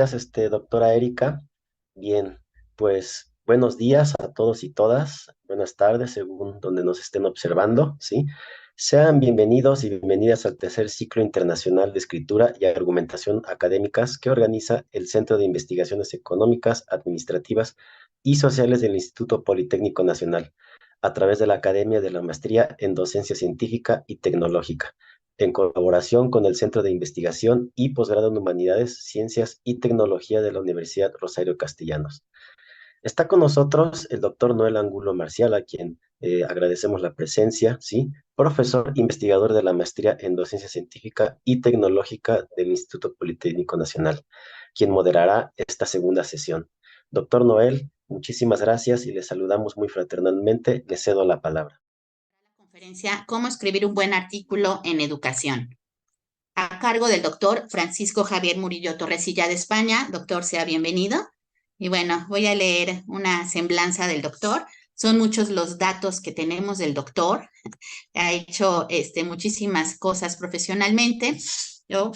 doctora Erika. Bien, pues buenos días a todos y todas, buenas tardes según donde nos estén observando, ¿sí? Sean bienvenidos y bienvenidas al tercer ciclo internacional de escritura y argumentación académicas que organiza el Centro de Investigaciones Económicas, Administrativas y Sociales del Instituto Politécnico Nacional, a través de la Academia de la Maestría en Docencia Científica y Tecnológica, en colaboración con el Centro de Investigación y Posgrado en Humanidades, Ciencias y Tecnología de la Universidad Rosario Castellanos. Está con nosotros el doctor Noel Angulo Marcial, a quien agradecemos la presencia, ¿sí? Profesor investigador de la Maestría en Docencia Científica y Tecnológica del Instituto Politécnico Nacional, quien moderará esta segunda sesión. Doctor Noel, muchísimas gracias y le saludamos muy fraternalmente. Le cedo la palabra. Conferencia Cómo escribir un buen artículo en educación, a cargo del doctor Francisco Javier Murillo Torresilla de España. Doctor, sea bienvenido. Y bueno, voy a leer una semblanza del doctor. Son muchos los datos que tenemos del doctor. Ha hecho muchísimas cosas profesionalmente. Yo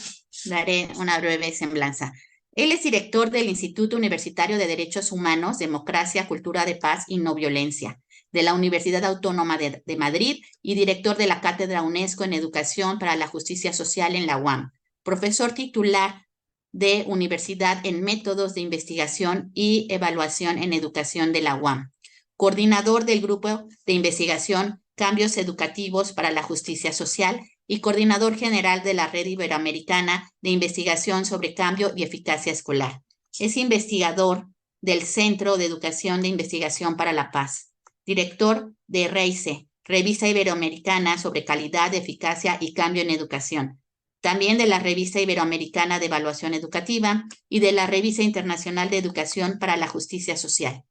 daré una breve semblanza. Él es director del Instituto Universitario de Derechos Humanos, Democracia, Cultura de Paz y No Violencia, de la Universidad Autónoma de Madrid y director de la Cátedra UNESCO en Educación para la Justicia Social en la UAM, profesor titular de Universidad en Métodos de Investigación y Evaluación en Educación de la UAM, coordinador del Grupo de Investigación Cambios Educativos para la Justicia Social y coordinador general de la Red Iberoamericana de Investigación sobre Cambio y Eficacia Escolar. Es investigador del Centro de Educación de Investigación para la Paz, director de REICE, Revista Iberoamericana sobre Calidad, Eficacia y Cambio en Educación, también de la Revista Iberoamericana de Evaluación Educativa y de la Revista Internacional de Educación para la Justicia Social.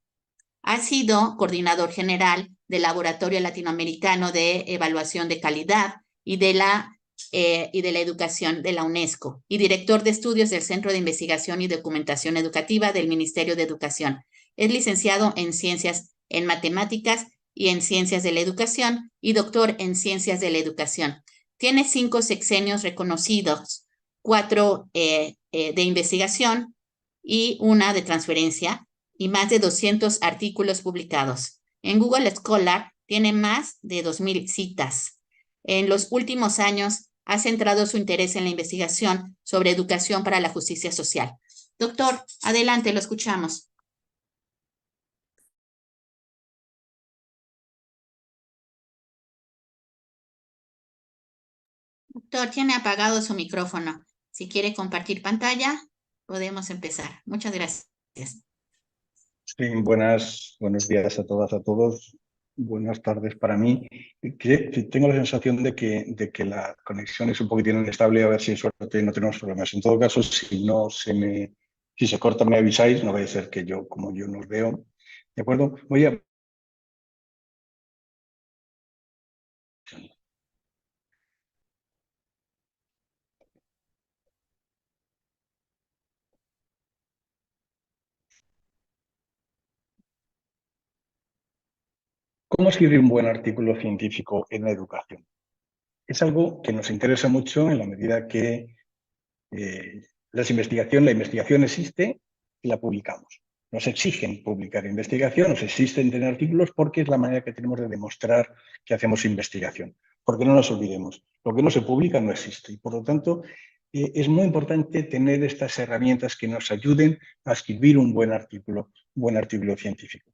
Ha sido coordinador general del Laboratorio Latinoamericano de Evaluación de Calidad y de la Educación de la UNESCO, y director de estudios del Centro de Investigación y Documentación Educativa del Ministerio de Educación. Es licenciado en Ciencias en Matemáticas y en Ciencias de la Educación y doctor en Ciencias de la Educación. Tiene 5 sexenios reconocidos, 4 de investigación y 1 de transferencia, y más de 200 artículos publicados. En Google Scholar tiene más de 2,000 citas. En los últimos años ha centrado su interés en la investigación sobre educación para la justicia social. Doctor, adelante, lo escuchamos. Doctor, tiene apagado su micrófono. Si quiere compartir pantalla, podemos empezar. Muchas gracias. Sí, buenos días a todas, a todos. Buenas tardes para mí. Tengo la sensación de que la conexión es un poquitín inestable, a ver si en suerte no tenemos problemas. En todo caso, si se corta me avisáis, no vaya a ser que como yo no os veo. ¿De acuerdo? ¿Cómo escribir un buen artículo científico en la educación? Es algo que nos interesa mucho en la medida que la investigación existe y la publicamos. Nos exigen publicar investigación, nos exigen tener artículos porque es la manera que tenemos de demostrar que hacemos investigación. Porque no nos olvidemos, lo que no se publica no existe y por lo tanto es muy importante tener estas herramientas que nos ayuden a escribir un buen artículo científico.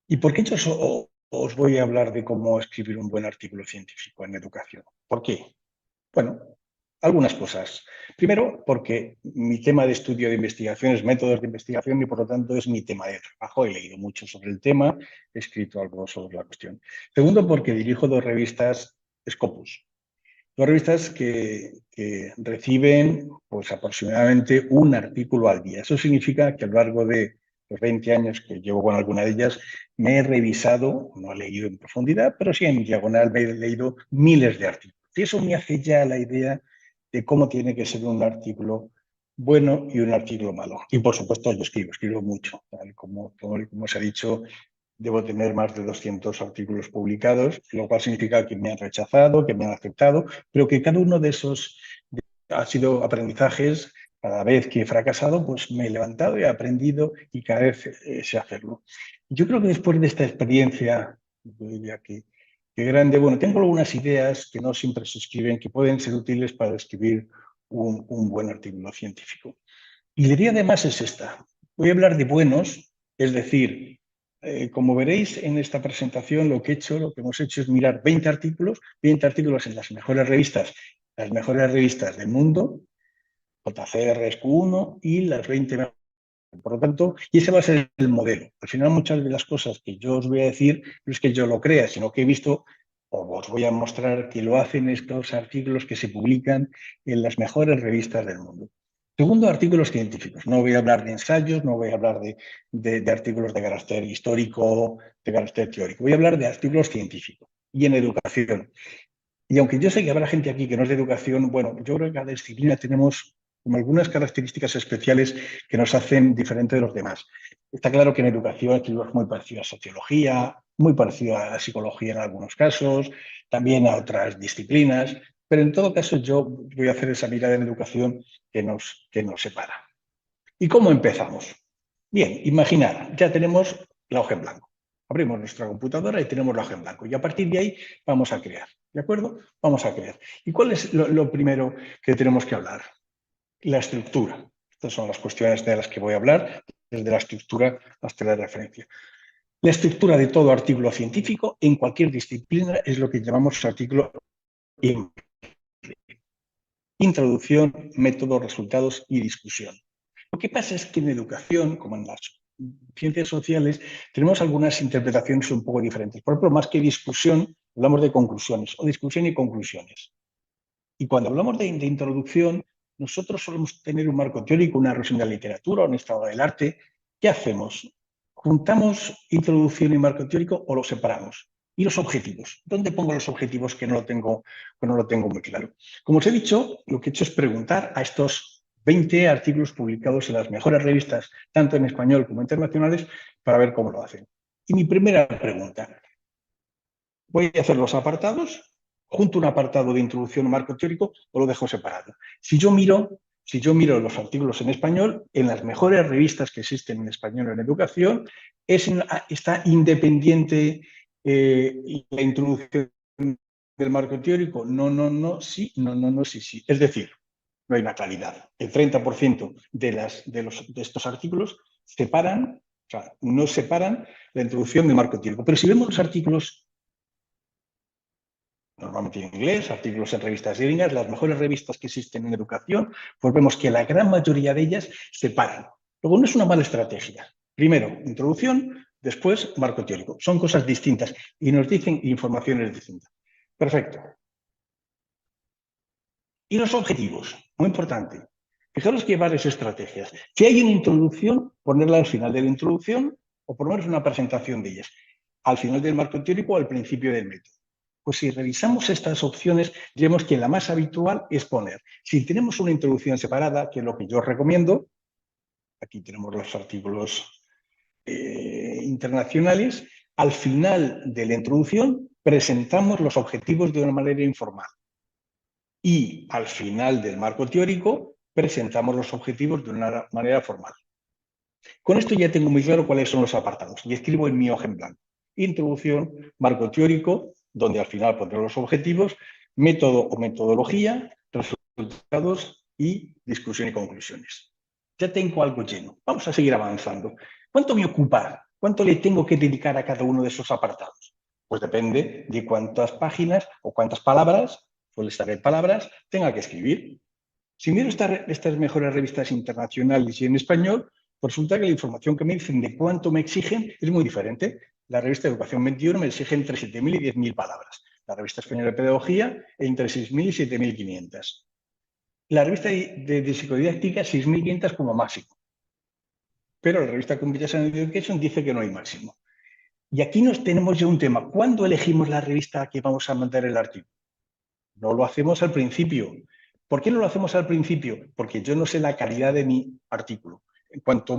¿Y por qué yo os voy a hablar de cómo escribir un buen artículo científico en educación? ¿Por qué? Bueno, algunas cosas. Primero, porque mi tema de estudio de investigación es métodos de investigación y por lo tanto es mi tema de trabajo. He leído mucho sobre el tema, he escrito algo sobre la cuestión. Segundo, porque dirijo 2 revistas Scopus. 2 revistas que reciben pues, aproximadamente un artículo al día. Eso significa que a lo largo de los 20 años que llevo con alguna de ellas, me he revisado, no he leído en profundidad, pero sí en diagonal me he leído miles de artículos. Y eso me hace ya la idea de cómo tiene que ser un artículo bueno y un artículo malo. Y por supuesto yo escribo mucho. Tal como se ha dicho, debo tener más de 200 artículos publicados, lo cual significa que me han rechazado, que me han aceptado, pero que cada uno de esos ha sido aprendizajes Cada vez que he fracasado, pues me he levantado, he aprendido y cada vez sé hacerlo. Yo creo que después de esta experiencia, yo diría que grande, bueno, tengo algunas ideas que no siempre se escriben, que pueden ser útiles para escribir un buen artículo científico. Y la idea además es esta. Voy a hablar de buenos, es decir, como veréis en esta presentación, lo que hemos hecho es mirar 20 artículos en las mejores revistas del mundo, JCR, SQ1 y las 20 mejores. Por lo tanto, y ese va a ser el modelo. Al final, muchas de las cosas que yo os voy a decir no es que yo lo crea, sino que he visto o os voy a mostrar que lo hacen estos artículos que se publican en las mejores revistas del mundo. Segundo, artículos científicos. No voy a hablar de ensayos, no voy a hablar de artículos de carácter histórico, de carácter teórico. Voy a hablar de artículos científicos y en educación. Y aunque yo sé que habrá gente aquí que no es de educación, bueno, yo creo que cada disciplina tenemos como algunas características especiales que nos hacen diferentes de los demás. Está claro que en educación hay libros muy parecidos a sociología, muy parecido a psicología en algunos casos, también a otras disciplinas, pero en todo caso yo voy a hacer esa mirada en educación que nos separa. ¿Y cómo empezamos? Bien, imaginar, ya tenemos la hoja en blanco. Abrimos nuestra computadora y tenemos la hoja en blanco. Y a partir de ahí vamos a crear. ¿De acuerdo? Vamos a crear. ¿Y cuál es lo primero que tenemos que hablar? La estructura. Estas son las cuestiones de las que voy a hablar, desde la estructura hasta la referencia. La estructura de todo artículo científico en cualquier disciplina es lo que llamamos artículo introducción, método, resultados y discusión. Lo que pasa es que en educación, como en las ciencias sociales, tenemos algunas interpretaciones un poco diferentes. Por ejemplo, más que discusión, hablamos de conclusiones o discusión y conclusiones. Y cuando hablamos de introducción, nosotros solemos tener un marco teórico, una revisión de la literatura, un estado del arte. ¿Qué hacemos? ¿Juntamos introducción y marco teórico o los separamos? ¿Y los objetivos? ¿Dónde pongo los objetivos que no lo tengo muy claro? Como os he dicho, lo que he hecho es preguntar a estos 20 artículos publicados en las mejores revistas, tanto en español como internacionales, para ver cómo lo hacen. Y mi primera pregunta, voy a hacer los apartados, junto un apartado de introducción o marco teórico o lo dejo separado. Si yo miro los artículos en español, en las mejores revistas que existen en español en educación, está independiente la introducción del marco teórico. No, sí, no, sí. Es decir, no hay una claridad. El 30% de estos artículos no separan la introducción del marco teórico. Pero si vemos los artículos normalmente en inglés, artículos en revistas gringas, las mejores revistas que existen en educación, pues vemos que la gran mayoría de ellas separan. Luego, no es una mala estrategia. Primero, introducción, después, marco teórico. Son cosas distintas y nos dicen informaciones distintas. Perfecto. Y los objetivos, muy importante. Fijaros que hay varias estrategias. Si hay una introducción, ponerla al final de la introducción o por lo menos una presentación de ellas. Al final del marco teórico o al principio del método. Pues si revisamos estas opciones, diremos que la más habitual es poner, si tenemos una introducción separada, que es lo que yo recomiendo, aquí tenemos los artículos internacionales, al final de la introducción presentamos los objetivos de una manera informal. Y al final del marco teórico presentamos los objetivos de una manera formal. Con esto ya tengo muy claro cuáles son los apartados y escribo en mi hoja en blanco. Introducción, marco teórico, donde al final pondré los objetivos, método o metodología, resultados y discusión y conclusiones. Ya tengo algo lleno. Vamos a seguir avanzando. ¿Cuánto me ocupa? ¿Cuánto le tengo que dedicar a cada uno de esos apartados? Pues depende de cuántas páginas o cuántas palabras, suele estar en palabras, tenga que escribir. Si miro estas mejores revistas internacionales y en español, pues resulta que la información que me dicen de cuánto me exigen es muy diferente. La revista Educación 21 me exige entre 7.000 y 10.000 palabras. La revista Española de Pedagogía entre 6.000 y 7.500. La revista de psicodidáctica 6.500 como máximo. Pero la revista Computational Education dice que no hay máximo. Y aquí nos tenemos ya un tema. ¿Cuándo elegimos la revista que vamos a mandar el artículo? No lo hacemos al principio. ¿Por qué no lo hacemos al principio? Porque yo no sé la calidad de mi artículo. Cuanto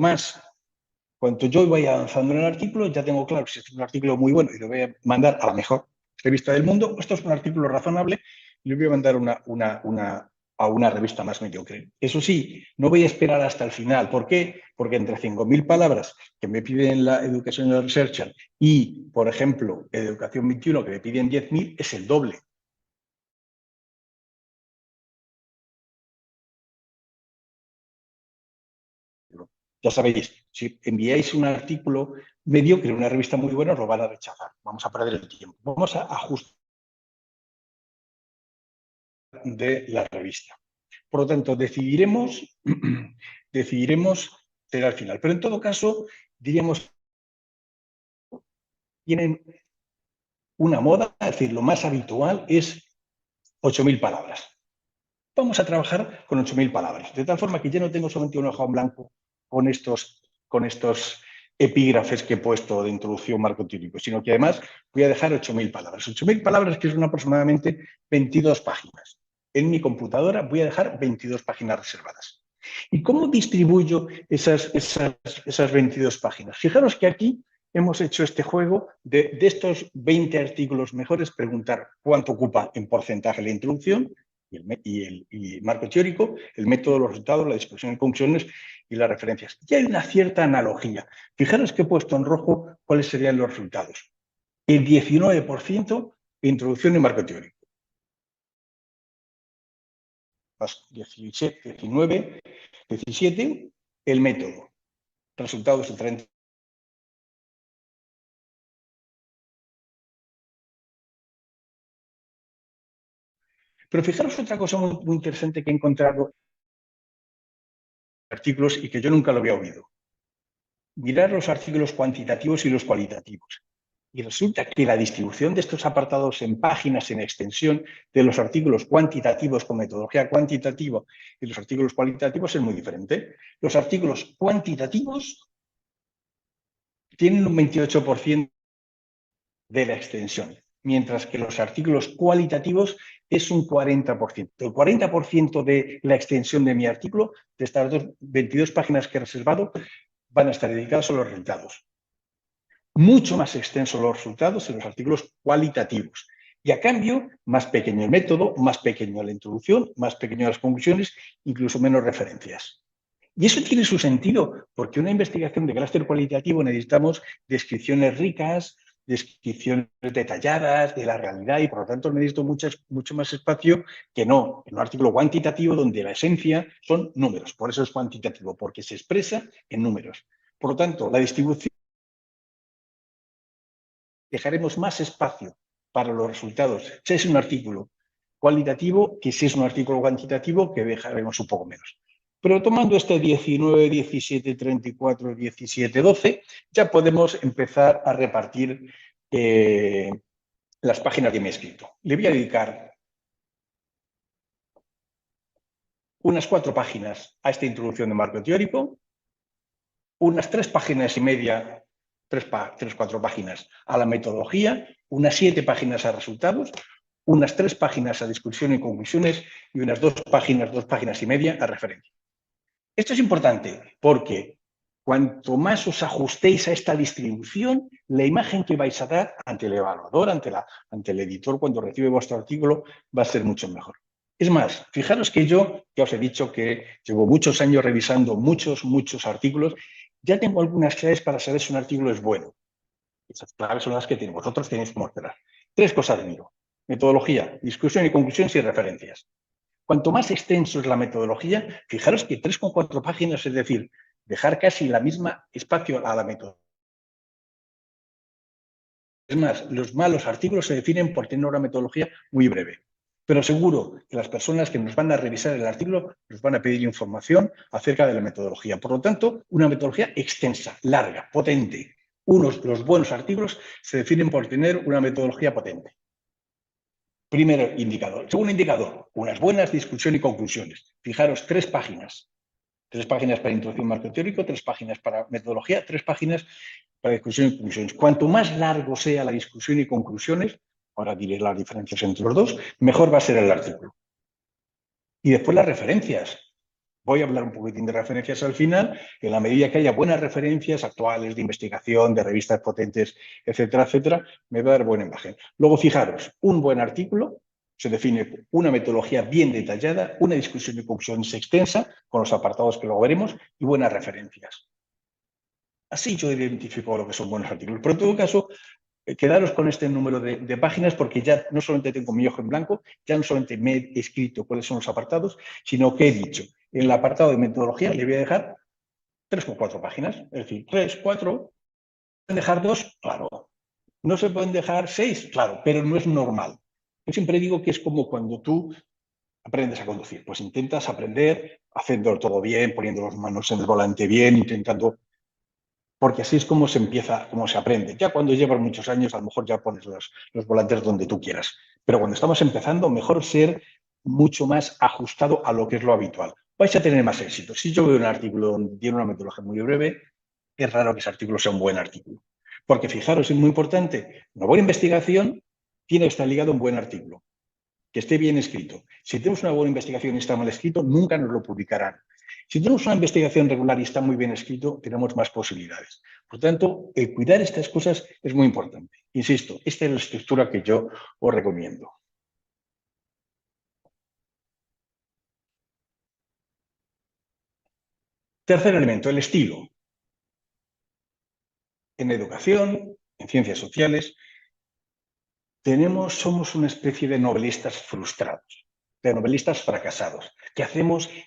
yo vaya avanzando en el artículo, ya tengo claro si este es un artículo muy bueno y lo voy a mandar a la mejor revista del mundo, o esto es un artículo razonable y le voy a mandar una a una revista más mediocre. Eso sí, no voy a esperar hasta el final. ¿Por qué? Porque entre 5.000 palabras que me piden la Educational Researcher y, por ejemplo, Educación 21, que me piden 10.000, es el doble. Ya sabéis, si enviáis un artículo mediocre, una revista muy buena, os lo van a rechazar. Vamos a perder el tiempo. Vamos a ajustar de la revista. Por lo tanto, decidiremos ser al final. Pero en todo caso, diríamos, tienen una moda, es decir, lo más habitual es 8.000 palabras. Vamos a trabajar con 8.000 palabras, de tal forma que ya no tengo solamente un hoja en blanco con estos epígrafes que he puesto de introducción marco teórico, sino que además voy a dejar 8.000 palabras. 8.000 palabras, que son aproximadamente 22 páginas. En mi computadora voy a dejar 22 páginas reservadas. ¿Y cómo distribuyo esas 22 páginas? Fijaros que aquí hemos hecho este juego de estos 20 artículos mejores, preguntar cuánto ocupa en porcentaje la introducción y el marco teórico, el método, los resultados, la discusión de conclusiones y las referencias. Y hay una cierta analogía. Fijaros que he puesto en rojo cuáles serían los resultados. El 19% de introducción y marco teórico. 19, 17, el método. Resultados de 30. Pero fijaros otra cosa muy interesante que he encontrado en artículos y que yo nunca lo había oído. Mirar los artículos cuantitativos y los cualitativos. Y resulta que la distribución de estos apartados en páginas, en extensión, de los artículos cuantitativos con metodología cuantitativa y los artículos cualitativos es muy diferente. Los artículos cuantitativos tienen un 28% de la extensión, mientras que los artículos cualitativos es un 40%. El 40% de la extensión de mi artículo, de estas 22 páginas que he reservado, van a estar dedicados a los resultados. Mucho más extensos los resultados en los artículos cualitativos. Y a cambio, más pequeño el método, más pequeño la introducción, más pequeño las conclusiones, incluso menos referencias. Y eso tiene su sentido, porque una investigación de carácter cualitativo necesitamos descripciones ricas, descripciones detalladas de la realidad y por lo tanto necesito mucho más espacio que no en un artículo cuantitativo donde la esencia son números. Por eso es cuantitativo, porque se expresa en números. Por lo tanto, la distribución dejaremos más espacio para los resultados. Si es un artículo cualitativo, que si es un artículo cuantitativo, que dejaremos un poco menos. Pero tomando este 19, 17, 34, 17, 12, ya podemos empezar a repartir las páginas que me he escrito. Le voy a dedicar unas 4 páginas a esta introducción de marco teórico, unas 3 páginas y media, 4 páginas a la metodología, unas 7 páginas a resultados, unas 3 páginas a discusión y conclusiones y unas 2 páginas y media a referencia. Esto es importante porque cuanto más os ajustéis a esta distribución, la imagen que vais a dar ante el evaluador, ante el editor cuando recibe vuestro artículo, va a ser mucho mejor. Es más, fijaros que yo, ya os he dicho que llevo muchos años revisando muchos artículos, ya tengo algunas claves para saber si un artículo es bueno. Esas claves son las que vosotros tenéis que mostrar. 3 cosas miro. Metodología, discusión y conclusiones y referencias. Cuanto más extenso es la metodología, fijaros que 3,4 páginas, es decir, dejar casi la misma espacio a la metodología. Es más, los malos artículos se definen por tener una metodología muy breve. Pero seguro que las personas que nos van a revisar el artículo nos van a pedir información acerca de la metodología. Por lo tanto, una metodología extensa, larga, potente. Los buenos artículos se definen por tener una metodología potente. Primer indicador. Segundo indicador, unas buenas discusiones y conclusiones. Fijaros, 3 páginas. 3 páginas para introducción marco teórico, 3 páginas para metodología, 3 páginas para discusión y conclusiones. Cuanto más largo sea la discusión y conclusiones, ahora diré las diferencias entre los dos, mejor va a ser el artículo. Y después las referencias. Voy a hablar un poquitín de referencias al final, en la medida que haya buenas referencias actuales de investigación, de revistas potentes, etcétera, etcétera, me va a dar buena imagen. Luego, fijaros, un buen artículo Se define una metodología bien detallada, una discusión y conclusiones extensa, con los apartados que luego veremos, y buenas referencias. Así yo identifico lo que son buenos artículos. Pero en todo caso, quedaros con este número de páginas, porque ya no solamente tengo mi hoja en blanco, ya no solamente me he escrito cuáles son los apartados, sino que he dicho, en el apartado de metodología le voy a dejar 3 o 4 páginas. Es decir, 3, 4, ¿pueden dejar 2? Claro. ¿No se pueden dejar 6? Claro, pero no es normal. Yo siempre digo que es como cuando tú aprendes a conducir. Pues intentas aprender haciendo todo bien, poniendo las manos en el volante bien, intentando... Porque así es como se empieza, como se aprende. Ya cuando llevas muchos años, a lo mejor ya pones los volantes donde tú quieras. Pero cuando estamos empezando, mejor ser mucho más ajustado a lo que es lo habitual. Vais a tener más éxito. Si yo veo un artículo donde tiene una metodología muy breve, es raro que ese artículo sea un buen artículo. Porque fijaros, es muy importante, una buena investigación tiene que estar ligada a un buen artículo, que esté bien escrito. Si tenemos una buena investigación y está mal escrito, nunca nos lo publicarán. Si tenemos una investigación regular y está muy bien escrito, tenemos más posibilidades. Por tanto, el cuidar estas cosas es muy importante. Insisto, esta es la estructura que yo os recomiendo. Tercer elemento, el estilo. En educación, en ciencias sociales, somos una especie de novelistas frustrados, de novelistas fracasados, que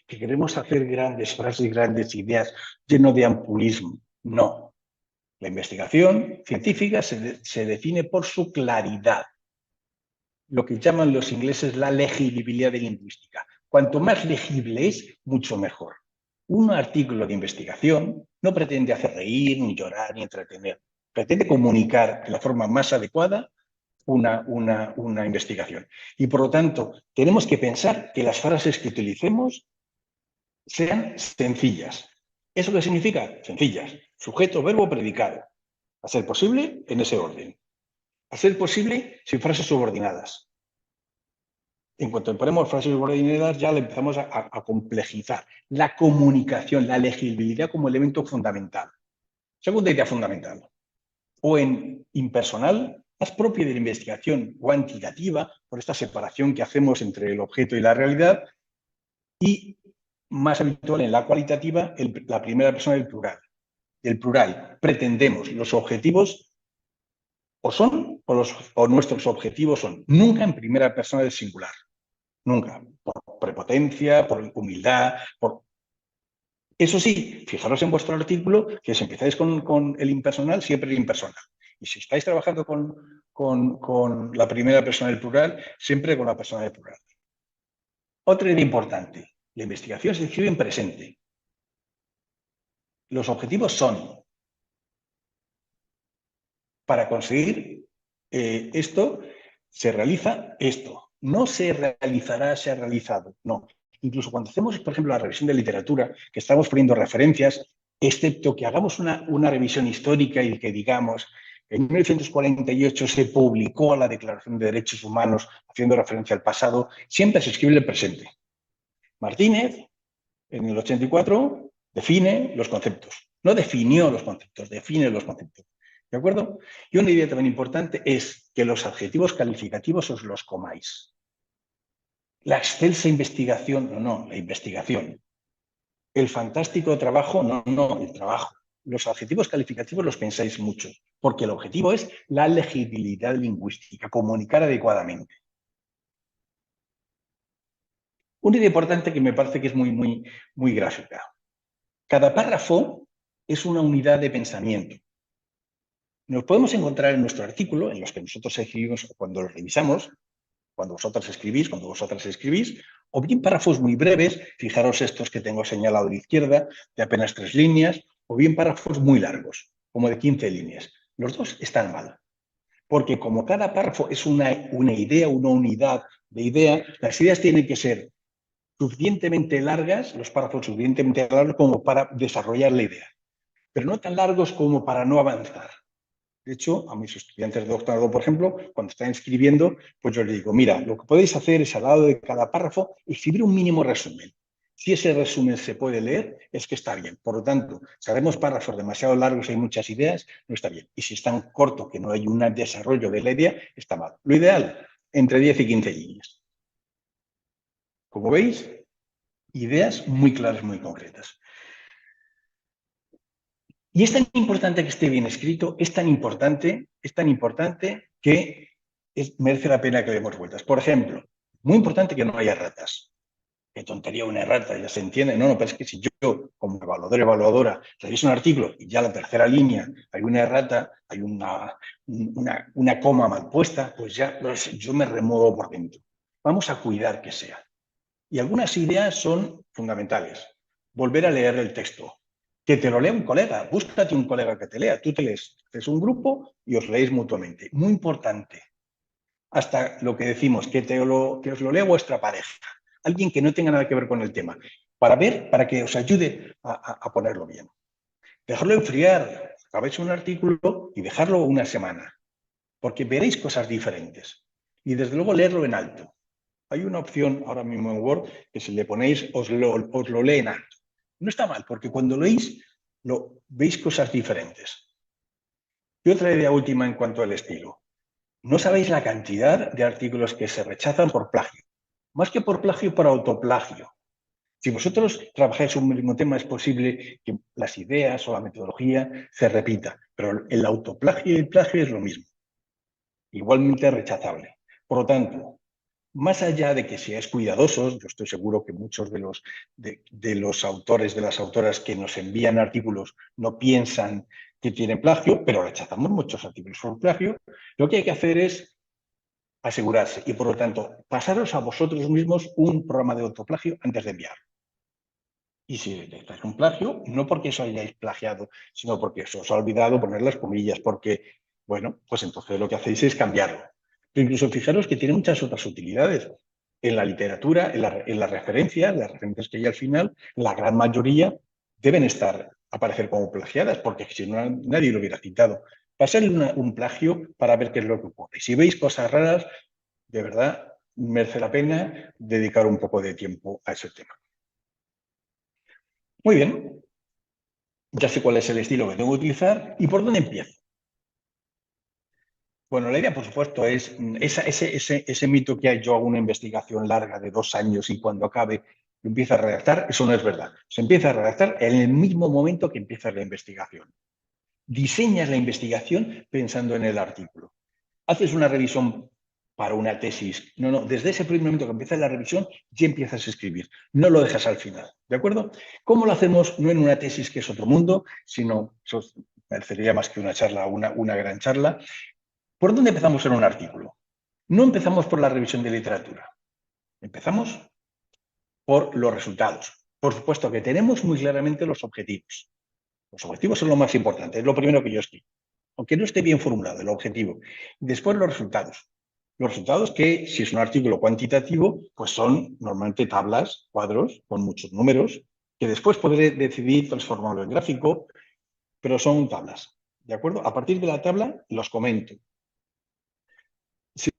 queremos hacer grandes frases y grandes ideas lleno de ampulismo. No. La investigación científica se define por su claridad, lo que llaman los ingleses la legibilidad de lingüística. Cuanto más legible es, mucho mejor. Un artículo de investigación no pretende hacer reír, ni llorar, ni entretener. Pretende comunicar de la forma más adecuada una investigación. Y por lo tanto, tenemos que pensar que las frases que utilicemos sean sencillas. ¿Eso qué significa? Sencillas. Sujeto, verbo, predicado. A ser posible, en ese orden. A ser posible, sin frases subordinadas. En cuanto ponemos frases subordinadas, ya le empezamos a complejizar. La comunicación, la legibilidad como elemento fundamental. Segunda idea fundamental. O en impersonal, más propia de la investigación cuantitativa, por esta separación que hacemos entre el objeto y la realidad, y más habitual en la cualitativa, la primera persona del plural. El plural, pretendemos, los objetivos o son, o nuestros objetivos son, nunca en primera persona del singular, nunca, por prepotencia, por humildad, por... Eso sí, fijaros en vuestro artículo que si empezáis con el impersonal, siempre el impersonal. Y si estáis trabajando con la primera persona del plural, siempre con la persona del plural. Otra idea importante, la investigación se escribe en presente. Los objetivos son, para conseguir esto, se realiza esto. No se realizará, se ha realizado. No. Incluso cuando hacemos, por ejemplo, la revisión de literatura, que estamos poniendo referencias, excepto que hagamos una revisión histórica y que digamos, en 1948 se publicó la Declaración de Derechos Humanos haciendo referencia al pasado, siempre se escribe en el presente. Martínez, en el 84, define los conceptos. No definió los conceptos, define los conceptos. ¿De acuerdo? Y una idea también importante es que los adjetivos calificativos os los comáis. La excelsa investigación, no, la investigación. El fantástico trabajo, no, el trabajo. Los adjetivos calificativos los pensáis mucho, porque el objetivo es la legibilidad lingüística, comunicar adecuadamente. Una idea importante que me parece que es muy gráfica. Cada párrafo es una unidad de pensamiento. Nos podemos encontrar en nuestro artículo, en los que nosotros escribimos cuando lo revisamos, cuando vosotras escribís, o bien párrafos muy breves, fijaros estos que tengo señalado a la izquierda, de apenas 3 líneas, o bien párrafos muy largos, como de 15 líneas. Los dos están mal, porque como cada párrafo es una idea, una unidad de idea, las ideas tienen que ser suficientemente largas, los párrafos suficientemente largos como para desarrollar la idea, pero no tan largos como para no avanzar. De hecho, a mis estudiantes de doctorado, por ejemplo, cuando están escribiendo, pues yo les digo, mira, lo que podéis hacer es al lado de cada párrafo escribir un mínimo resumen. Si ese resumen se puede leer, es que está bien. Por lo tanto, si haremos párrafos demasiado largos y hay muchas ideas, no está bien. Y si están cortos, que no hay un desarrollo de la idea, está mal. Lo ideal, entre 10 y 15 líneas. Como veis, ideas muy claras, muy concretas. Y es tan importante que esté bien escrito, es tan importante que merece la pena que demos vueltas. Por ejemplo, muy importante que no haya ratas. Qué tontería una errata, ya se entiende. No, pero es que si yo, como evaluador, evaluadora, reviso un artículo y ya en la tercera línea hay una errata, hay una coma mal puesta, pues ya yo me remuevo por dentro. Vamos a cuidar que sea. Y algunas ideas son fundamentales. Volver a leer el texto. Que te lo lea un colega. Búscate un colega que te lea. Tú te lees. Es un grupo y os leéis mutuamente. Muy importante. Hasta lo que decimos, que os lo lea vuestra pareja. Alguien que no tenga nada que ver con el tema. Para que os ayude a ponerlo bien. Dejarlo enfriar. Acabáis un artículo y dejarlo una semana. Porque veréis cosas diferentes. Y desde luego leerlo en alto. Hay una opción ahora mismo en Word que si le ponéis os lo lee en alto. No está mal, porque cuando leéis veis cosas diferentes. Y otra idea última en cuanto al estilo. No sabéis la cantidad de artículos que se rechazan por plagio. Más que por plagio, por autoplagio. Si vosotros trabajáis un mismo tema, es posible que las ideas o la metodología se repita, pero el autoplagio y el plagio es lo mismo. Igualmente rechazable. Por lo tanto, más allá de que seáis cuidadosos, yo estoy seguro que muchos de los autores, de las autoras que nos envían artículos no piensan que tienen plagio, pero rechazamos muchos artículos por plagio. Lo que hay que hacer es asegurarse y, por lo tanto, pasaros a vosotros mismos un programa de autoplagio antes de enviar. Y si detectáis un plagio, no porque os hayáis plagiado, sino porque se os ha olvidado poner las comillas, porque, bueno, pues entonces lo que hacéis es cambiarlo. Pero incluso fijaros que tiene muchas otras utilidades. En la literatura, en las referencias que hay al final, la gran mayoría deben aparecer como plagiadas, porque si no, nadie lo hubiera citado. Pasadle un plagio para ver qué es lo que ocurre. Si veis cosas raras, de verdad, merece la pena dedicar un poco de tiempo a ese tema. Muy bien, ya sé cuál es el estilo que tengo que utilizar y por dónde empiezo. Bueno, la idea, por supuesto, es ese mito que hay, yo hago una investigación larga de 2 años y cuando acabe empiezo a redactar, eso no es verdad. Se empieza a redactar en el mismo momento que empieza la investigación. Diseñas la investigación pensando en el artículo. Haces una revisión para una tesis. No, desde ese primer momento que empiezas la revisión ya empiezas a escribir. No lo dejas al final, ¿de acuerdo? ¿Cómo lo hacemos? No en una tesis que es otro mundo, sino, eso merecería más que una charla, una gran charla. ¿Por dónde empezamos en un artículo? No empezamos por la revisión de literatura. Empezamos por los resultados. Por supuesto que tenemos muy claramente los objetivos. Los objetivos son lo más importante, es lo primero que yo escribo. Aunque no esté bien formulado el objetivo. Después los resultados. Los resultados que, si es un artículo cuantitativo, pues son normalmente tablas, cuadros, con muchos números, que después podré decidir transformarlo en gráfico, pero son tablas. ¿De acuerdo? A partir de la tabla los comento. Si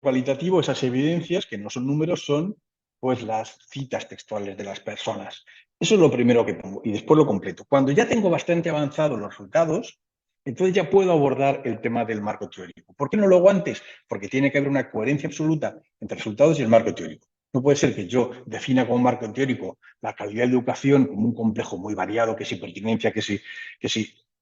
cualitativo, esas evidencias, que no son números, son pues las citas textuales de las personas. Eso es lo primero que pongo y después lo completo. Cuando ya tengo bastante avanzados los resultados, entonces ya puedo abordar el tema del marco teórico. ¿Por qué no lo hago antes? Porque tiene que haber una coherencia absoluta entre resultados y el marco teórico. No puede ser que yo defina como marco teórico la calidad de educación como un complejo muy variado, que si pertinencia, que sí,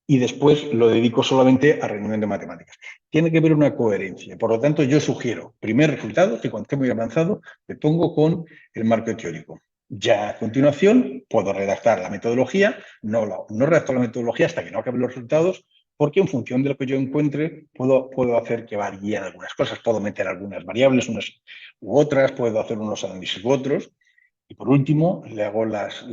y después lo dedico solamente a rendimiento de matemáticas. Tiene que haber una coherencia. Por lo tanto, yo sugiero, primer resultado, que cuando esté muy avanzado, me pongo con el marco teórico. Ya a continuación puedo redactar la metodología, no redacto la metodología hasta que no acabe los resultados, porque en función de lo que yo encuentre puedo hacer que varíen algunas cosas, puedo meter algunas variables unas u otras, puedo hacer unos análisis u otros, y por último le hago las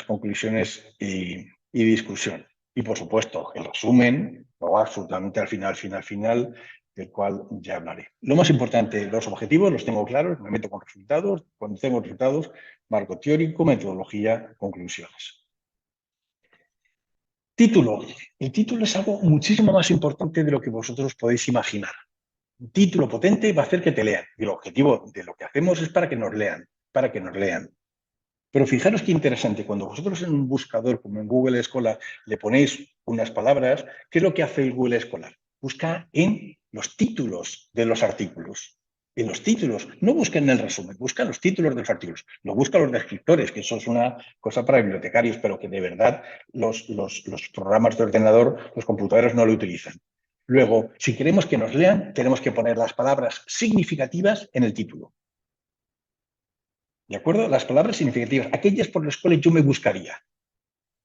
conclusiones y discusión. Y por supuesto, el resumen, luego absolutamente al final, del cual ya hablaré. Lo más importante, los objetivos los tengo claros, me meto con resultados, cuando tengo resultados, marco teórico, metodología, conclusiones. Título. El título es algo muchísimo más importante de lo que vosotros podéis imaginar. Un título potente va a hacer que te lean. Y el objetivo de lo que hacemos es para que nos lean. Pero fijaros qué interesante, cuando vosotros en un buscador como en Google Scholar le ponéis unas palabras, ¿qué es lo que hace el Google Scholar? Busca en los títulos de los artículos. en los títulos. No busquen en el resumen, buscan los títulos de los artículos. No buscan los descriptores, que eso es una cosa para bibliotecarios, pero que de verdad los programas de ordenador, los computadores no lo utilizan. Luego, si queremos que nos lean, tenemos que poner las palabras significativas en el título. ¿De acuerdo? Las palabras significativas, aquellas por las cuales yo me buscaría.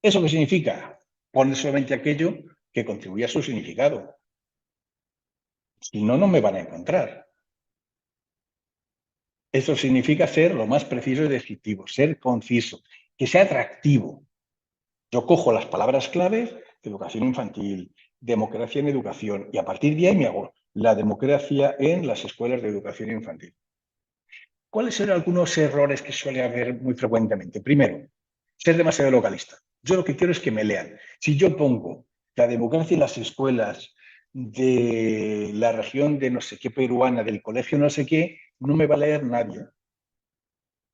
¿Eso qué significa? Poner solamente aquello que contribuye a su significado. Si no, no me van a encontrar. Eso significa ser lo más preciso y descriptivo, ser conciso, que sea atractivo. Yo cojo las palabras claves, educación infantil, democracia en educación, y a partir de ahí me hago la democracia en las escuelas de educación infantil. ¿Cuáles son algunos errores que suele haber muy frecuentemente? Primero, ser demasiado localista. Yo lo que quiero es que me lean. Si yo pongo la democracia en las escuelas de la región de no sé qué peruana, del colegio no sé qué, no me va a leer nadie.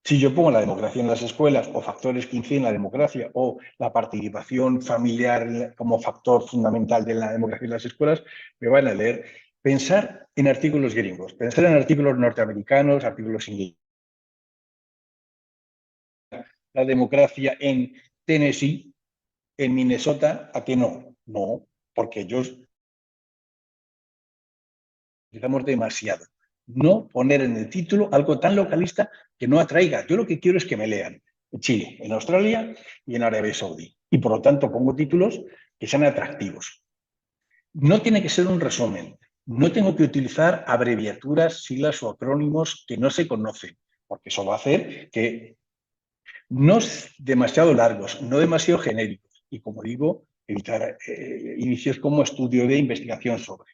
Si yo pongo la democracia en las escuelas o factores que inciden la democracia o la participación familiar como factor fundamental de la democracia en las escuelas, me van a leer. Pensar en artículos gringos, pensar en artículos norteamericanos, artículos ingleses. La democracia en Tennessee, en Minnesota, ¿a qué no? No, porque ellos necesitamos demasiado. No poner en el título algo tan localista que no atraiga. Yo lo que quiero es que me lean en Chile, en Australia y en Arabia Saudí. Y por lo tanto pongo títulos que sean atractivos. No tiene que ser un resumen. No tengo que utilizar abreviaturas, siglas o acrónimos que no se conocen, porque eso va a hacer que no demasiado largos, no demasiado genéricos. Y como digo, evitar inicios como estudio de investigación sobre.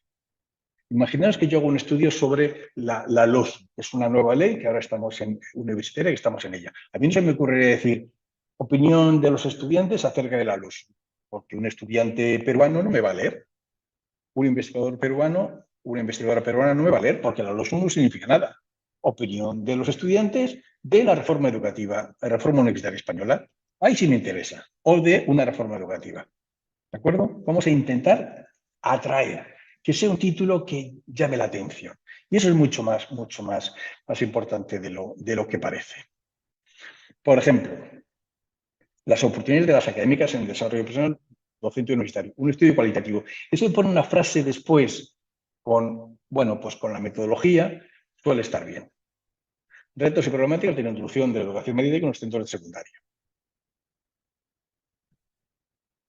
Imaginaos que yo hago un estudio sobre la LOS, que es una nueva ley que ahora estamos en universitaria, que estamos en ella. A mí no se me ocurriría decir opinión de los estudiantes acerca de la LOS, porque un estudiante peruano no me va a leer. Un investigador peruano, una investigadora peruana no me va a leer, porque la LOS no significa nada. Opinión de los estudiantes de la reforma educativa, la reforma universitaria española. Ahí sí me interesa. O de una reforma educativa. ¿De acuerdo? Vamos a intentar atraer, que sea un título que llame la atención. Y eso es mucho más importante de lo que parece. Por ejemplo, las oportunidades de las académicas en el desarrollo personal docente universitario. Un estudio cualitativo. Eso pone una frase después con, bueno, pues con la metodología, suele estar bien. Retos y problemáticas de la introducción de la educación media con los centros de secundaria.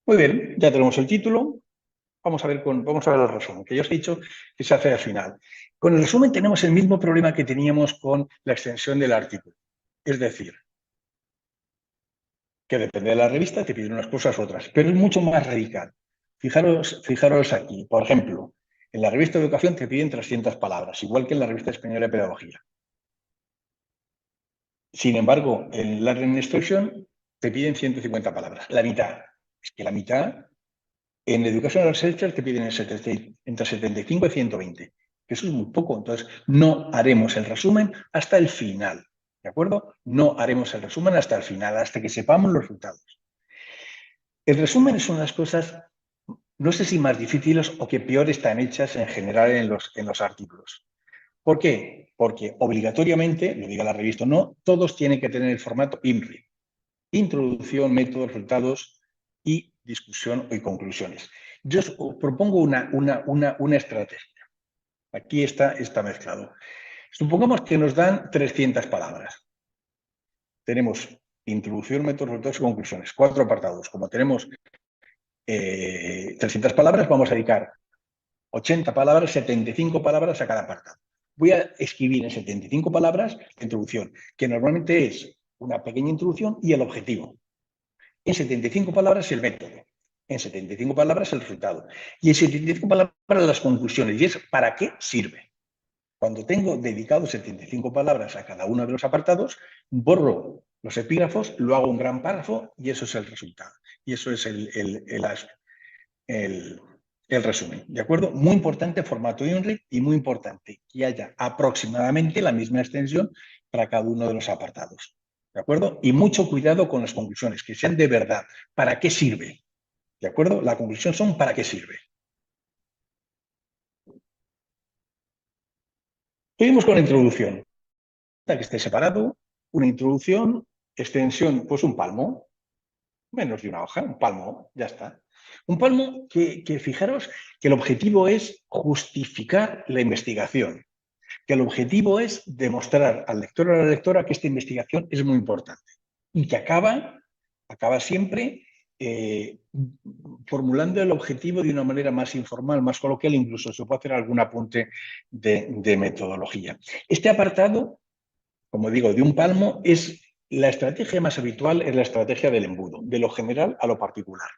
Muy bien, ya tenemos el título. Vamos a ver el resumen, que ya os he dicho que se hace al final. Con el resumen tenemos el mismo problema que teníamos con la extensión del artículo. Es decir, que depende de la revista, te piden unas cosas u otras, pero es mucho más radical. Fijaros aquí, por ejemplo, en la revista de educación te piden 300 palabras, igual que en la revista española de pedagogía. Sin embargo, en Learning Instruction te piden 150 palabras, la mitad. Es que la mitad, en Educational Research te piden entre 75 y 120, que eso es muy poco. Entonces, no haremos el resumen hasta el final, ¿de acuerdo? No haremos el resumen hasta el final, hasta que sepamos los resultados. El resumen es una de las cosas, no sé si más difíciles o que peor están hechas en general en los artículos. ¿Por qué? Porque obligatoriamente, lo diga la revista o no, todos tienen que tener el formato IMRI. Introducción, métodos, resultados y discusión y conclusiones. Yo os propongo una estrategia. Aquí está mezclado. Supongamos que nos dan 300 palabras. Tenemos introducción, métodos, resultados y conclusiones. 4 apartados. Como tenemos 300 palabras, vamos a dedicar 80 palabras, 75 palabras a cada apartado. Voy a escribir en 75 palabras la introducción, que normalmente es una pequeña introducción y el objetivo. En 75 palabras el método, en 75 palabras el resultado y en 75 palabras las conclusiones. Y es ¿para qué sirve? Cuando tengo dedicados 75 palabras a cada uno de los apartados, borro los epígrafos, lo hago un gran párrafo y eso es el resultado. Y eso es el resumen, ¿de acuerdo? Muy importante formato INRIC y muy importante que haya aproximadamente la misma extensión para cada uno de los apartados, ¿de acuerdo? Y mucho cuidado con las conclusiones, que sean de verdad. ¿Para qué sirve? ¿De acuerdo? La conclusión son ¿para qué sirve? Seguimos con la introducción. Que esté separado, una introducción, extensión, pues un palmo, menos de una hoja, un palmo, ya está. Un palmo que fijaros que el objetivo es justificar la investigación, que el objetivo es demostrar al lector o a la lectora que esta investigación es muy importante y que acaba siempre formulando el objetivo de una manera más informal, más coloquial, incluso se puede hacer algún apunte de metodología. Este apartado, como digo, de un palmo, es la estrategia más habitual, es la estrategia del embudo, de lo general a lo particular.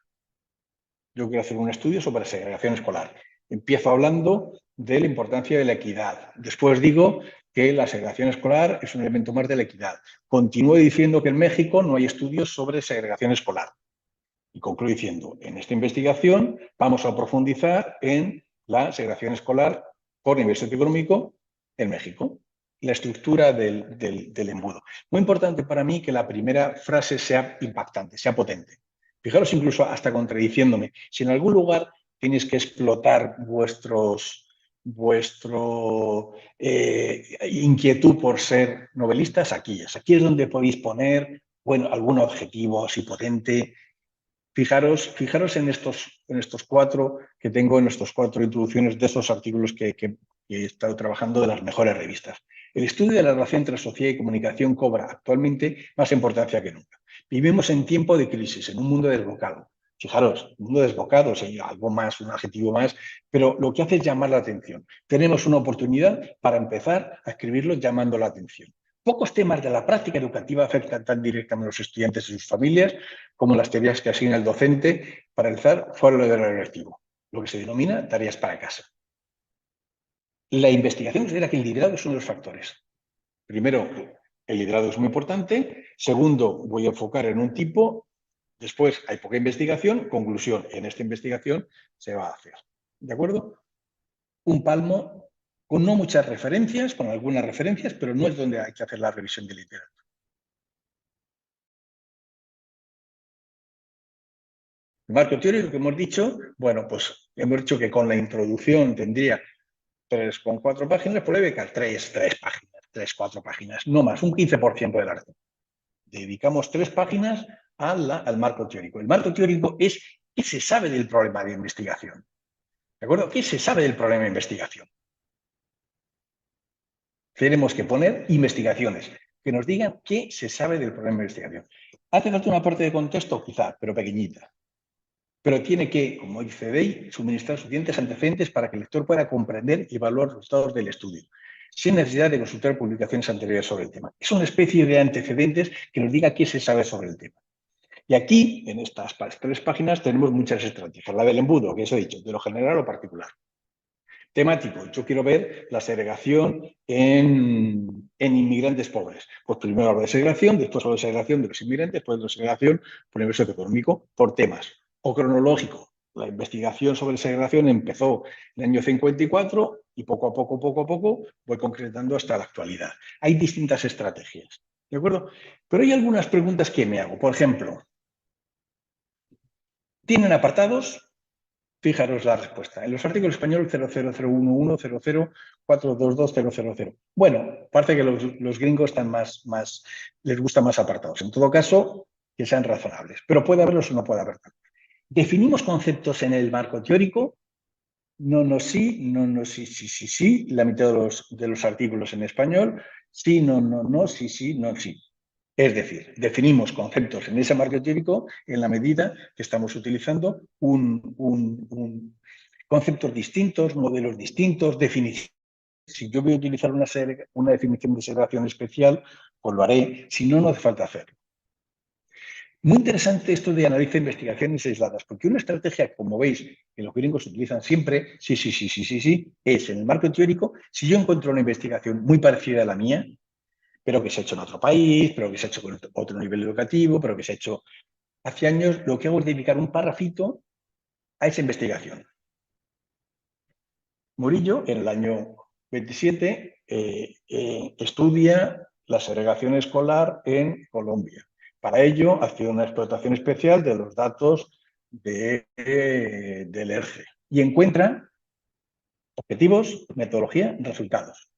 Yo quiero hacer un estudio sobre segregación escolar. Empiezo hablando de la importancia de la equidad. Después digo que la segregación escolar es un elemento más de la equidad. Continúo diciendo que en México no hay estudios sobre segregación escolar. Y concluyo diciendo, en esta investigación vamos a profundizar en la segregación escolar por nivel socioeconómico en México. La estructura del embudo. Muy importante para mí que la primera frase sea impactante, sea potente. Fijaros incluso hasta contradiciéndome. Si en algún lugar tenéis que explotar vuestro inquietud por ser novelistas, aquí es. Aquí es donde podéis poner, bueno, algún objetivo así potente. Fijaros en estos cuatro que tengo, en estos cuatro introducciones de estos artículos que he estado trabajando de las mejores revistas. El estudio de la relación entre sociedad y comunicación cobra actualmente más importancia que nunca. Vivimos en tiempo de crisis, en un mundo desbocado. Fijaros, un mundo desbocado, algo más, un adjetivo más, pero lo que hace es llamar la atención. Tenemos una oportunidad para empezar a escribirlo llamando la atención. Pocos temas de la práctica educativa afectan tan directamente a los estudiantes y sus familias como las tareas que asigna el docente para realizar fuera del horario lectivo, lo que se denomina tareas para casa. La investigación considera que el liderazgo es uno de los factores. Primero, el liderazgo es muy importante. Segundo, voy a enfocar en un tipo. Después, hay poca investigación. Conclusión, en esta investigación se va a hacer. ¿De acuerdo? Un palmo con no muchas referencias, con algunas referencias, pero no es donde hay que hacer la revisión de literatura. El marco teórico que hemos dicho, bueno, pues hemos dicho que con la introducción tendría 3,4 páginas, por EBECA, 3 páginas, 4 páginas, no más, un 15% del artículo. Dedicamos 3 páginas al marco teórico. El marco teórico es qué se sabe del problema de investigación. ¿De acuerdo? ¿Qué se sabe del problema de investigación? Tenemos que poner investigaciones que nos digan qué se sabe del problema de investigación. ¿Hace falta una parte de contexto? Quizá, pero pequeñita. Pero tiene que, como dice Day, suministrar suficientes antecedentes para que el lector pueda comprender y evaluar los resultados del estudio, sin necesidad de consultar publicaciones anteriores sobre el tema. Es una especie de antecedentes que nos diga qué se sabe sobre el tema. Y aquí, en estas 3 páginas, tenemos muchas estrategias. La del embudo, que os he dicho, de lo general a lo particular. Temático, yo quiero ver la segregación en inmigrantes pobres. Pues primero hablo de segregación, después hablo de segregación de los inmigrantes, después de segregación por nivel socioeconómico, por temas. O cronológico, la investigación sobre segregación empezó en el año 54 y poco a poco voy concretando hasta la actualidad. Hay distintas estrategias, ¿de acuerdo? Pero hay algunas preguntas que me hago. Por ejemplo, ¿tienen apartados? Fijaros la respuesta. En los artículos españoles 00011, 00422, Bueno, parece que los gringos están les gusta más apartados. En todo caso, que sean razonables. Pero puede haberlos o no puede haber. ¿Definimos conceptos en el marco teórico? No, sí, sí. La mitad de los artículos en español. Sí, no, sí, no, sí. Es decir, definimos conceptos en ese marco teórico en la medida que estamos utilizando conceptos distintos, modelos distintos, definiciones. Si yo voy a utilizar una definición de segregación especial, pues lo haré. Si no, no hace falta hacerlo. Muy interesante esto de analizar investigaciones aisladas, porque una estrategia, como veis, que los gringos utilizan siempre, sí, es en el marco teórico, si yo encuentro una investigación muy parecida a la mía, pero que se ha hecho en otro país, pero que se ha hecho con otro nivel educativo, pero que se ha hecho hace años, lo que hago es dedicar un parrafito a esa investigación. Murillo, en el año 27, estudia la segregación escolar en Colombia. Para ello, hace una explotación especial de los datos del ERGE y encuentra objetivos, metodología, resultados.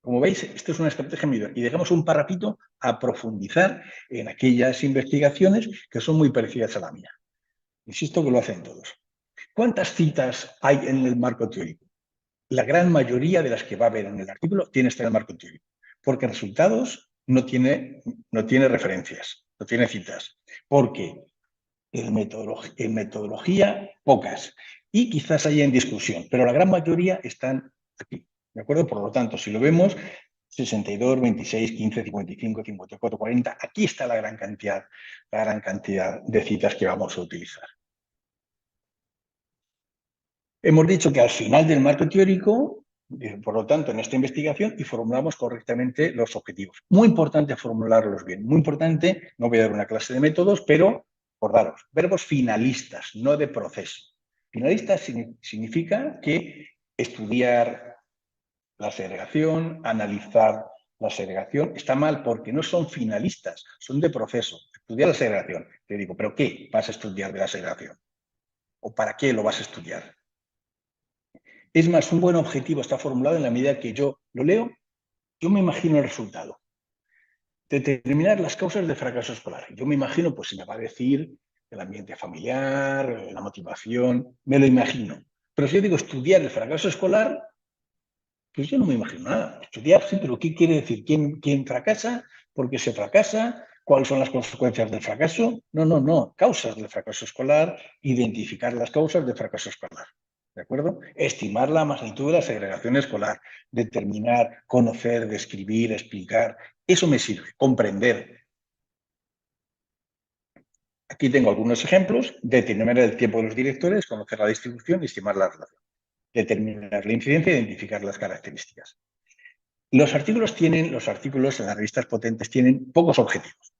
Como veis, esto es una estrategia medidora. Y dejamos un parrafito a profundizar en aquellas investigaciones que son muy parecidas a la mía. Insisto que lo hacen todos. ¿Cuántas citas hay en el marco teórico? La gran mayoría de las que va a haber en el artículo tiene que estar en el marco teórico, porque resultados no tiene referencias, no tiene citas, porque en metodología pocas, y quizás haya en discusión, pero la gran mayoría están aquí, ¿de acuerdo? Por lo tanto, si lo vemos, 62, 26, 15, 55, 54, 40, aquí está la gran cantidad de citas que vamos a utilizar. Hemos dicho que al final del marco teórico, por lo tanto, en esta investigación, y formulamos correctamente los objetivos. Muy importante formularlos bien, muy importante, no voy a dar una clase de métodos, pero acordaros, verbos finalistas, no de proceso. Finalistas significa que estudiar la segregación, analizar la segregación, está mal porque no son finalistas, son de proceso. Estudiar la segregación. Te digo, ¿pero qué vas a estudiar de la segregación? ¿O para qué lo vas a estudiar? Es más, un buen objetivo está formulado en la medida que yo lo leo, yo me imagino el resultado. Determinar las causas de fracaso escolar. Yo me imagino, pues, si me va a decir el ambiente familiar, la motivación, me lo imagino. Pero si yo digo estudiar el fracaso escolar, pues yo no me imagino nada. Estudiar, sí, pero ¿qué quiere decir? ¿Quién fracasa? ¿Por qué se fracasa? ¿Cuáles son las consecuencias del fracaso? No. Causas del fracaso escolar, identificar las causas del fracaso escolar. ¿De acuerdo? Estimar la magnitud de la segregación escolar, determinar, conocer, describir, explicar. Eso me sirve, comprender. Aquí tengo algunos ejemplos. Determinar el tiempo de los directores, conocer la distribución y estimar la relación. Determinar la incidencia e identificar las características. Los artículos en las revistas potentes tienen pocos objetivos.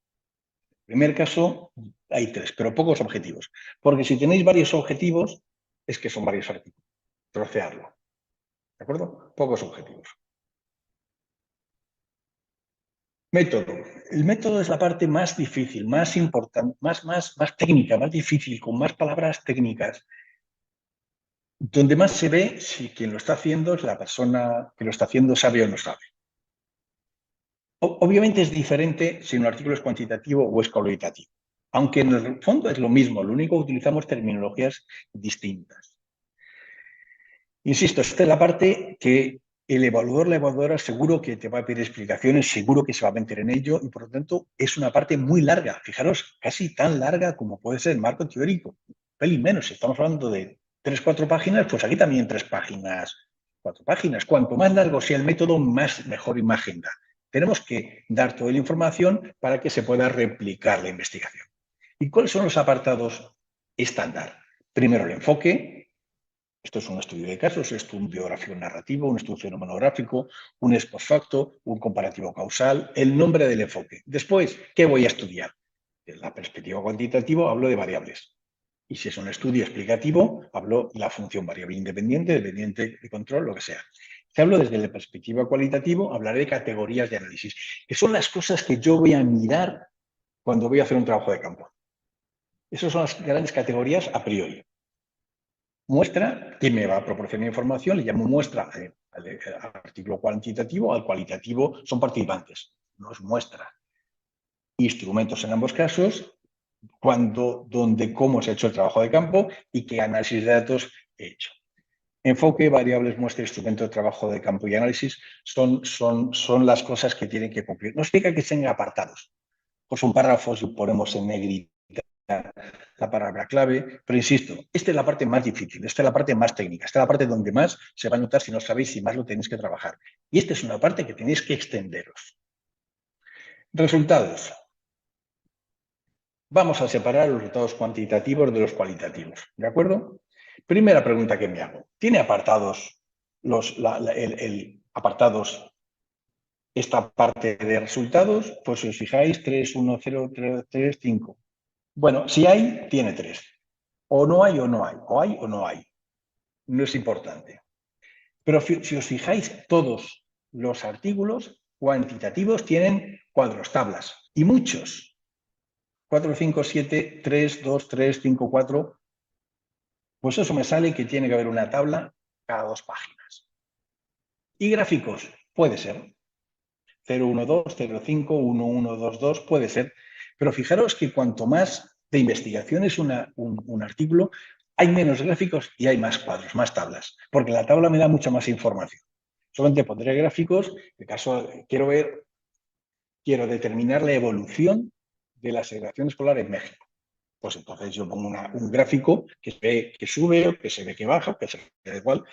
En el primer caso hay 3, pero pocos objetivos. Porque si tenéis varios objetivos, es que son varios artículos. Trocearlo. ¿De acuerdo? Pocos objetivos. Método. El método es la parte más difícil, más importante, más técnica, más difícil, con más palabras técnicas. Donde más se ve si quien lo está haciendo es la persona que lo está haciendo sabe o no sabe. Obviamente es diferente si un artículo es cuantitativo o es cualitativo, aunque en el fondo es lo mismo, lo único que utilizamos terminologías distintas. Insisto, esta es la parte que el evaluador, la evaluadora seguro que te va a pedir explicaciones, seguro que se va a meter en ello y por lo tanto es una parte muy larga. Fijaros, casi tan larga como puede ser el marco teórico. Pelín menos, si estamos hablando de 3 o 4 páginas, pues aquí también 3 páginas, 4 páginas. Cuanto más largo sea el método, mejor imagen da. Tenemos que dar toda la información para que se pueda replicar la investigación. ¿Y cuáles son los apartados estándar? Primero, el enfoque. Esto es un estudio de casos, esto es un biográfico narrativo, un estudio fenomenográfico, un ex post facto, un comparativo causal, el nombre del enfoque. Después, ¿qué voy a estudiar? En la perspectiva cuantitativa hablo de variables. Y si es un estudio explicativo, hablo de la función variable independiente, dependiente de control, lo que sea. Si hablo desde la perspectiva cualitativa, hablaré de categorías de análisis, que son las cosas que yo voy a mirar cuando voy a hacer un trabajo de campo. Esas son las grandes categorías a priori. Muestra, que me va a proporcionar información, le llamo muestra al artículo cuantitativo, al cualitativo, son participantes, no es muestra. Instrumentos en ambos casos, cuándo, dónde, cómo se ha hecho el trabajo de campo y qué análisis de datos he hecho. Enfoque, variables, muestra, instrumento de trabajo de campo y análisis son las cosas que tienen que cumplir. No explica que estén apartados. Pues son párrafos y ponemos en negrita la palabra clave, pero insisto, esta es la parte más difícil, esta es la parte más técnica, esta es la parte donde más se va a notar si no sabéis si más lo tenéis que trabajar. Y esta es una parte que tenéis que extenderos. Resultados. Vamos a separar los resultados cuantitativos de los cualitativos, ¿de acuerdo? Primera pregunta que me hago. ¿Tiene apartados apartados esta parte de resultados? Pues si os fijáis, 3, 1, 0, 3, 5. Bueno, si hay, tiene 3. O no hay o no hay. O hay o no hay. No es importante. Pero si os fijáis, todos los artículos cuantitativos tienen cuadros, tablas. Y muchos. 4, 5, 7, 3, 2, 3, 5, 4. Pues eso me sale que tiene que haber una tabla cada 2 páginas. ¿Y gráficos? Puede ser. 012, 05, 1122, puede ser. Pero fijaros que cuanto más de investigación es un artículo, hay menos gráficos y hay más cuadros, más tablas, porque la tabla me da mucha más información. Solamente pondré gráficos, en el caso quiero determinar la evolución de la segregación escolar en México. Pues entonces yo pongo un gráfico que se ve que sube, o que se ve que baja, o que se ve igual,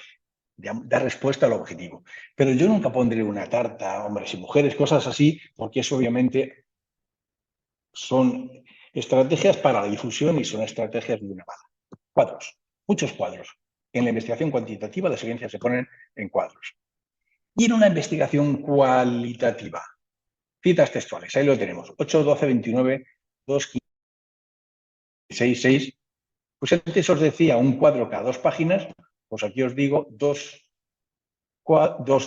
da respuesta al objetivo. Pero yo nunca pondré una tarta, hombres y mujeres, cosas así, porque eso obviamente son estrategias para la difusión y son estrategias de una bala. Cuadros, muchos cuadros. En la investigación cuantitativa las evidencias se ponen en cuadros. Y en una investigación cualitativa, citas textuales, ahí lo tenemos, 8, 12, 29, 2, 15, 6, 6. Pues antes os decía un cuadro cada 2 páginas, pues aquí os digo dos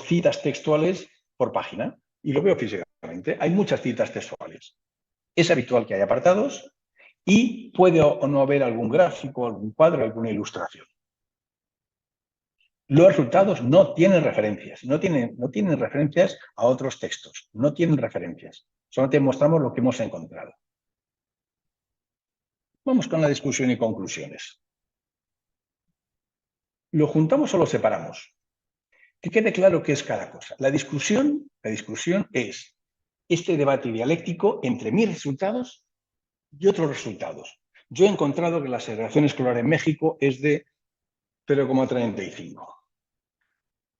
citas textuales por página. Y lo veo físicamente. Hay muchas citas textuales. Es habitual que haya apartados y puede o no haber algún gráfico, algún cuadro, alguna ilustración. Los resultados no tienen referencias, no tienen referencias a otros textos, no tienen referencias. Solo te mostramos lo que hemos encontrado. Vamos con la discusión y conclusiones. ¿Lo juntamos o lo separamos? Que quede claro qué es cada cosa. La discusión es este debate dialéctico entre mis resultados y otros resultados. Yo he encontrado que la segregación escolar en México es de 0,35.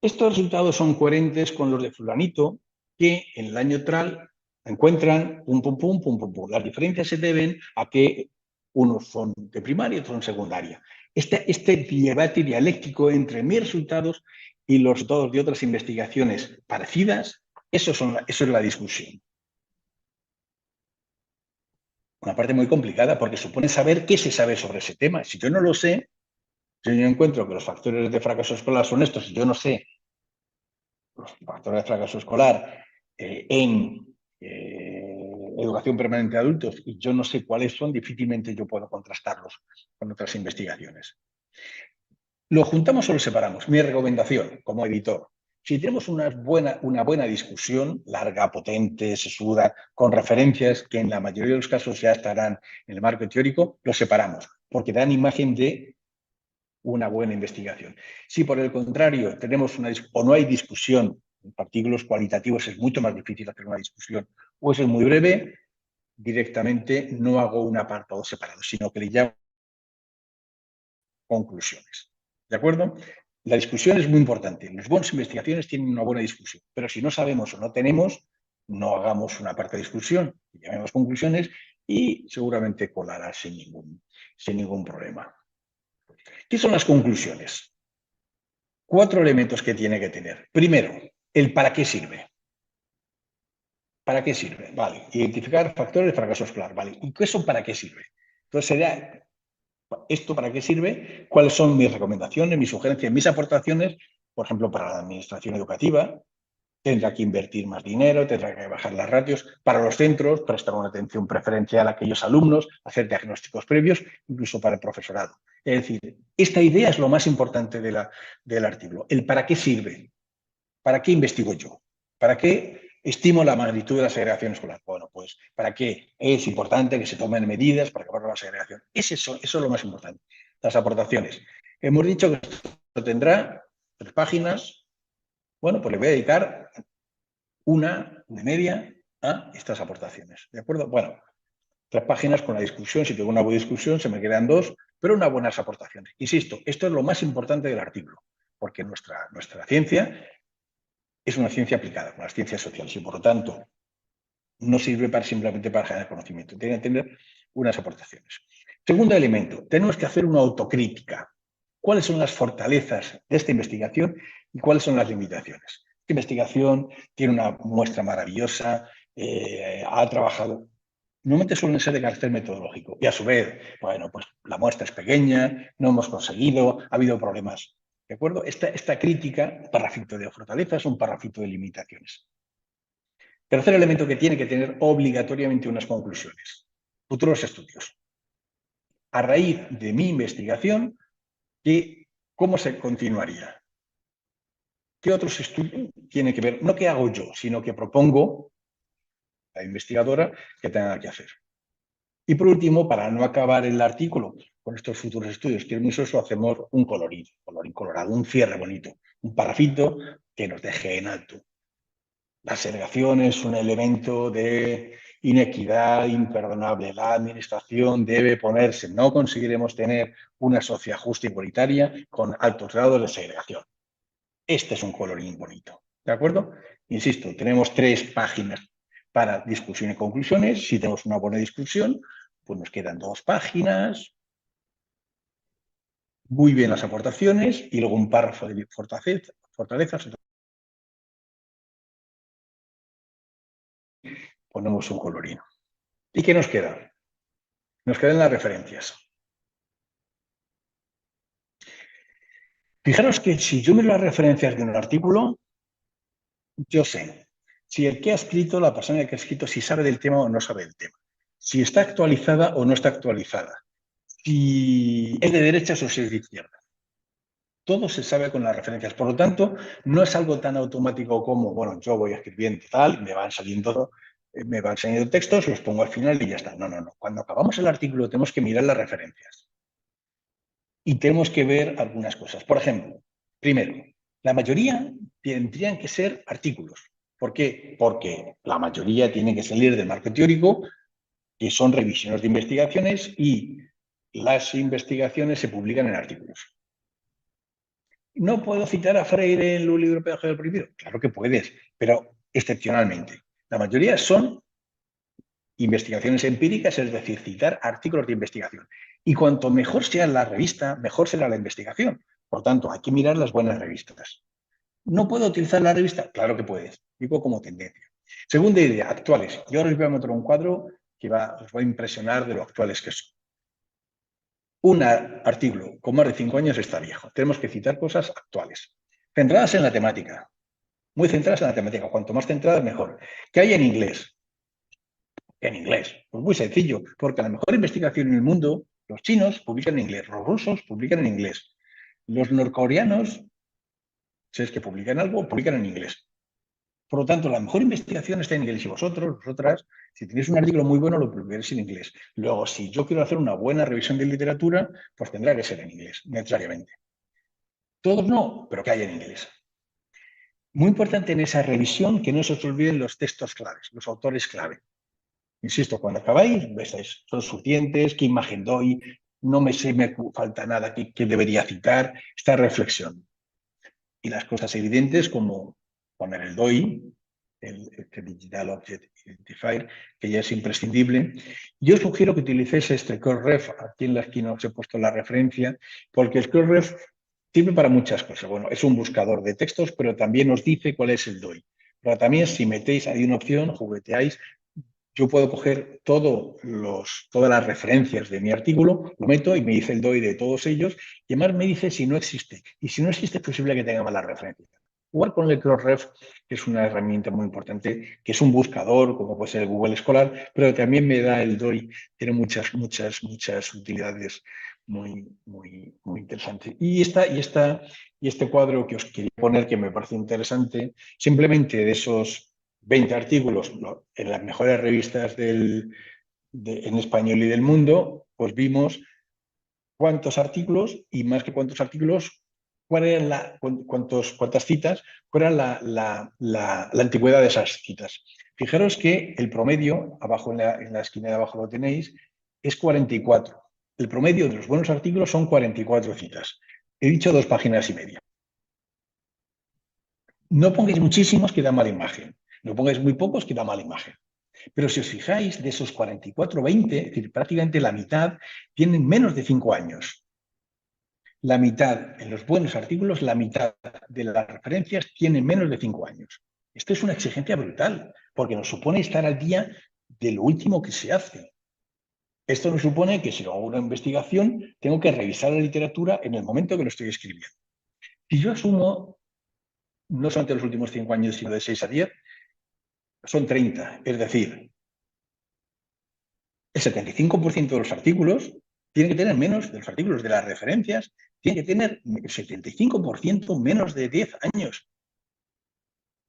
Estos resultados son coherentes con los de fulanito, que en el año tal encuentran pum, pum, pum, pum, pum, pum. Las diferencias se deben a que unos son de primaria y otros son secundaria. Este debate dialéctico entre mis resultados y los dos de otras investigaciones parecidas, eso es la discusión. Una parte muy complicada porque supone saber qué se sabe sobre ese tema. Si yo no lo sé, si yo encuentro que los factores de fracaso escolar son estos, si yo no sé los factores de fracaso escolar en educación permanente de adultos y yo no sé cuáles son, difícilmente yo puedo contrastarlos con otras investigaciones. ¿Lo juntamos o lo separamos? Mi recomendación como editor, si tenemos una buena discusión, larga, potente, sesuda, con referencias que en la mayoría de los casos ya estarán en el marco teórico, lo separamos, porque dan imagen de una buena investigación. Si por el contrario tenemos o no hay discusión, en artículos cualitativos es mucho más difícil hacer una discusión, o es muy breve, directamente no hago un apartado separado, sino que le llamo conclusiones. ¿De acuerdo? La discusión es muy importante. Las buenas investigaciones tienen una buena discusión, pero si no sabemos o no tenemos, no hagamos una parte de discusión, llamemos conclusiones y seguramente colará sin ningún problema. ¿Qué son las conclusiones? 4 elementos que tiene que tener. Primero, el para qué sirve. ¿Para qué sirve? Vale. Identificar factores de fracaso escolar. Vale. ¿Y eso para qué sirve? Entonces sería, ¿esto para qué sirve? ¿Cuáles son mis recomendaciones, mis sugerencias, mis aportaciones? Por ejemplo, para la administración educativa, tendrá que invertir más dinero, tendrá que bajar las ratios. Para los centros, prestar una atención preferencial a aquellos alumnos, hacer diagnósticos previos, incluso para el profesorado. Es decir, esta idea es lo más importante del artículo. El para qué sirve. ¿Para qué investigo yo? ¿Para qué estimo la magnitud de la segregación escolar? Bueno, pues ¿para qué es importante que se tomen medidas para acabar con la segregación? Eso es lo más importante. Las aportaciones. Hemos dicho que esto tendrá 3 páginas. Bueno, pues le voy a dedicar una de media a estas aportaciones. ¿De acuerdo? Bueno, 3 páginas con la discusión. Si tengo una buena discusión, se me quedan 2, pero unas buenas aportaciones. Insisto, esto es lo más importante del artículo, porque nuestra ciencia es una ciencia aplicada, con las ciencias sociales, y por lo tanto no sirve simplemente para generar conocimiento, tiene que tener unas aportaciones. Segundo elemento, tenemos que hacer una autocrítica. ¿Cuáles son las fortalezas de esta investigación y cuáles son las limitaciones? Esta investigación tiene una muestra maravillosa, ha trabajado, normalmente suelen ser de carácter metodológico, y a su vez, bueno, pues la muestra es pequeña, no hemos conseguido, ha habido problemas. ¿De acuerdo? Esta crítica, un parrafito de fortalezas, un parrafito de limitaciones. Tercer elemento que tiene que tener obligatoriamente unas conclusiones. Futuros estudios. A raíz de mi investigación, ¿cómo se continuaría? ¿Qué otros estudios tienen que ver? No qué hago yo, sino que propongo a la investigadora que tenga que hacer. Y por último, para no acabar el artículo con estos futuros estudios que es muy soso, hacemos un colorín colorado, un cierre bonito, un parrafito que nos deje en alto. La segregación es un elemento de inequidad imperdonable. La administración debe ponerse. No conseguiremos tener una sociedad justa y igualitaria con altos grados de segregación. Este es un colorín bonito. ¿De acuerdo? Insisto, tenemos 3 páginas para discusión y conclusiones. Si tenemos una buena discusión, pues nos quedan 2 páginas. Muy bien las aportaciones y luego un párrafo de fortalezas. Ponemos un colorino. ¿Y qué nos queda? Nos quedan las referencias. Fijaros que si yo miro las referencias de un artículo, yo sé si el que ha escrito, la persona que ha escrito, si sabe del tema o no sabe del tema, si está actualizada o no está actualizada, si es de derechas o si es de izquierda. Todo se sabe con las referencias. Por lo tanto, no es algo tan automático como, bueno, yo voy escribiendo tal, me van saliendo textos, los pongo al final y ya está. No, no, no. Cuando acabamos el artículo tenemos que mirar las referencias. Y tenemos que ver algunas cosas. Por ejemplo, primero, la mayoría tendrían que ser artículos. ¿Por qué? Porque la mayoría tienen que salir del marco teórico, que son revisiones de investigaciones, y las investigaciones se publican en artículos. ¿No puedo citar a Freire en un libro Pedagogía del Prohibido? Claro que puedes, pero excepcionalmente. La mayoría son investigaciones empíricas, es decir, citar artículos de investigación. Y cuanto mejor sea la revista, mejor será la investigación. Por tanto, hay que mirar las buenas revistas. ¿No puedo utilizar la revista? Claro que puedes. Digo como tendencia. Segunda idea, actuales. Yo ahora os voy a mostrar un cuadro que os va a impresionar de lo actuales que son. Un artículo con más de 5 años está viejo. Tenemos que citar cosas actuales. Centradas en la temática. Muy centradas en la temática. Cuanto más centradas, mejor. ¿Qué hay en inglés? En inglés. Pues muy sencillo, porque la mejor investigación en el mundo, los chinos publican en inglés, los rusos publican en inglés, los norcoreanos, si es que publican algo, publican en inglés. Por lo tanto, la mejor investigación está en inglés y vosotras, si tenéis un artículo muy bueno, lo publicaréis en inglés. Luego, si yo quiero hacer una buena revisión de literatura, pues tendrá que ser en inglés, necesariamente. Todos no, pero que haya en inglés. Muy importante en esa revisión que no se os olviden los textos claves, los autores clave. Insisto, cuando acabáis, son suficientes, qué imagen doy, no me falta nada que debería citar, esta reflexión. Y las cosas evidentes como poner el DOI, el Digital Object Identifier, que ya es imprescindible. Yo sugiero que utilicéis este crossref, aquí en la esquina os he puesto la referencia, porque el crossref sirve para muchas cosas. Bueno, es un buscador de textos, pero también os dice cuál es el DOI. Pero también si metéis ahí una opción, jugueteáis, yo puedo coger todas las referencias de mi artículo, lo meto y me dice el DOI de todos ellos, y además me dice si no existe. Y si no existe, es posible que tenga malas referencias. Igual con el Crossref, que es una herramienta muy importante, que es un buscador, como puede ser el Google Scholar, pero también me da el DOI, tiene muchas utilidades muy interesantes. Y este cuadro que os quería poner, que me parece interesante, simplemente de esos 20 artículos en las mejores revistas en español y del mundo, pues vimos cuántos artículos y más que cuántos artículos, cuántas citas, cuál era la antigüedad de esas citas. Fijaros que el promedio, abajo en la esquina de abajo lo tenéis, es 44. El promedio de los buenos artículos son 44 citas. He dicho 2 páginas y media. No pongáis muchísimos que da mala imagen. No pongáis muy pocos que da mala imagen. Pero si os fijáis, de esos 44, 20, es decir, prácticamente la mitad, tienen menos de 5 años. La mitad, en los buenos artículos, la mitad de las referencias tienen menos de 5 años. Esto es una exigencia brutal, porque nos supone estar al día de lo último que se hace. Esto nos supone que si hago una investigación, tengo que revisar la literatura en el momento que lo estoy escribiendo. Si yo asumo, no solamente los últimos 5 años, sino de 6 a 10, son 30. Es decir, el 75% de los artículos tienen que tener menos, de los artículos de las referencias, tienen que tener el 75% menos de 10 años.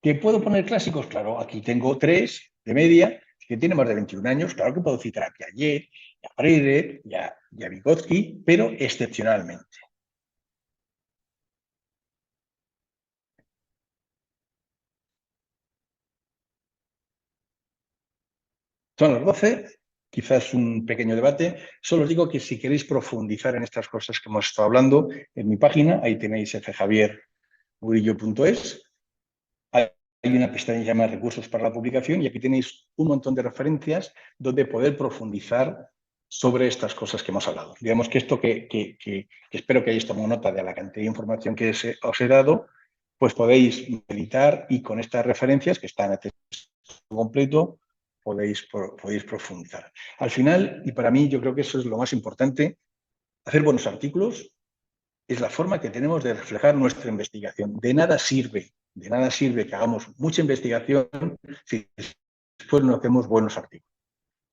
¿Que puedo poner clásicos? Claro, aquí tengo 3 de media, que tiene más de 21 años, claro que puedo citar a Piaget, a Freire y a Vygotsky, pero excepcionalmente. Son las 12, quizás un pequeño debate. Solo os digo que si queréis profundizar en estas cosas que hemos estado hablando, en mi página, ahí tenéis fjaviermurillo.es. Hay una pestaña llamada Recursos para la Publicación y aquí tenéis un montón de referencias donde poder profundizar sobre estas cosas que hemos hablado. Digamos que esto que espero que hayáis tomado nota de la cantidad de información que os he dado, pues podéis meditar y con estas referencias que están en el texto completo podéis profundizar. Al final, y para mí yo creo que eso es lo más importante, hacer buenos artículos es la forma que tenemos de reflejar nuestra investigación. De nada sirve que hagamos mucha investigación si después no hacemos buenos artículos.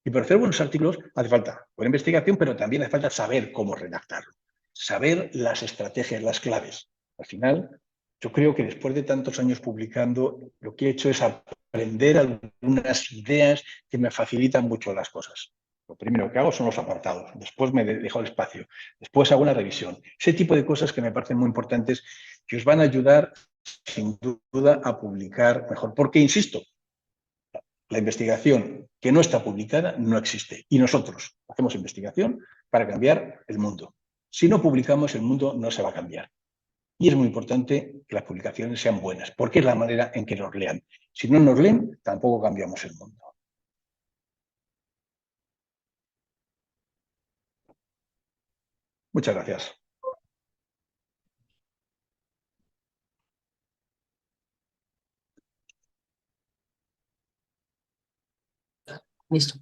Y para hacer buenos artículos hace falta buena investigación, pero también hace falta saber cómo redactarlo, saber las estrategias, las claves. Al final, yo creo que después de tantos años publicando, lo que he hecho es aprender algunas ideas que me facilitan mucho las cosas. Lo primero que hago son los apartados, después me dejo el espacio, después hago una revisión. Ese tipo de cosas que me parecen muy importantes que os van a ayudar sin duda a publicar mejor. Porque, insisto, la investigación que no está publicada no existe. Y nosotros hacemos investigación para cambiar el mundo. Si no publicamos, el mundo no se va a cambiar. Y es muy importante que las publicaciones sean buenas, porque es la manera en que nos lean. Si no nos leen, tampoco cambiamos el mundo. Muchas gracias. Listo.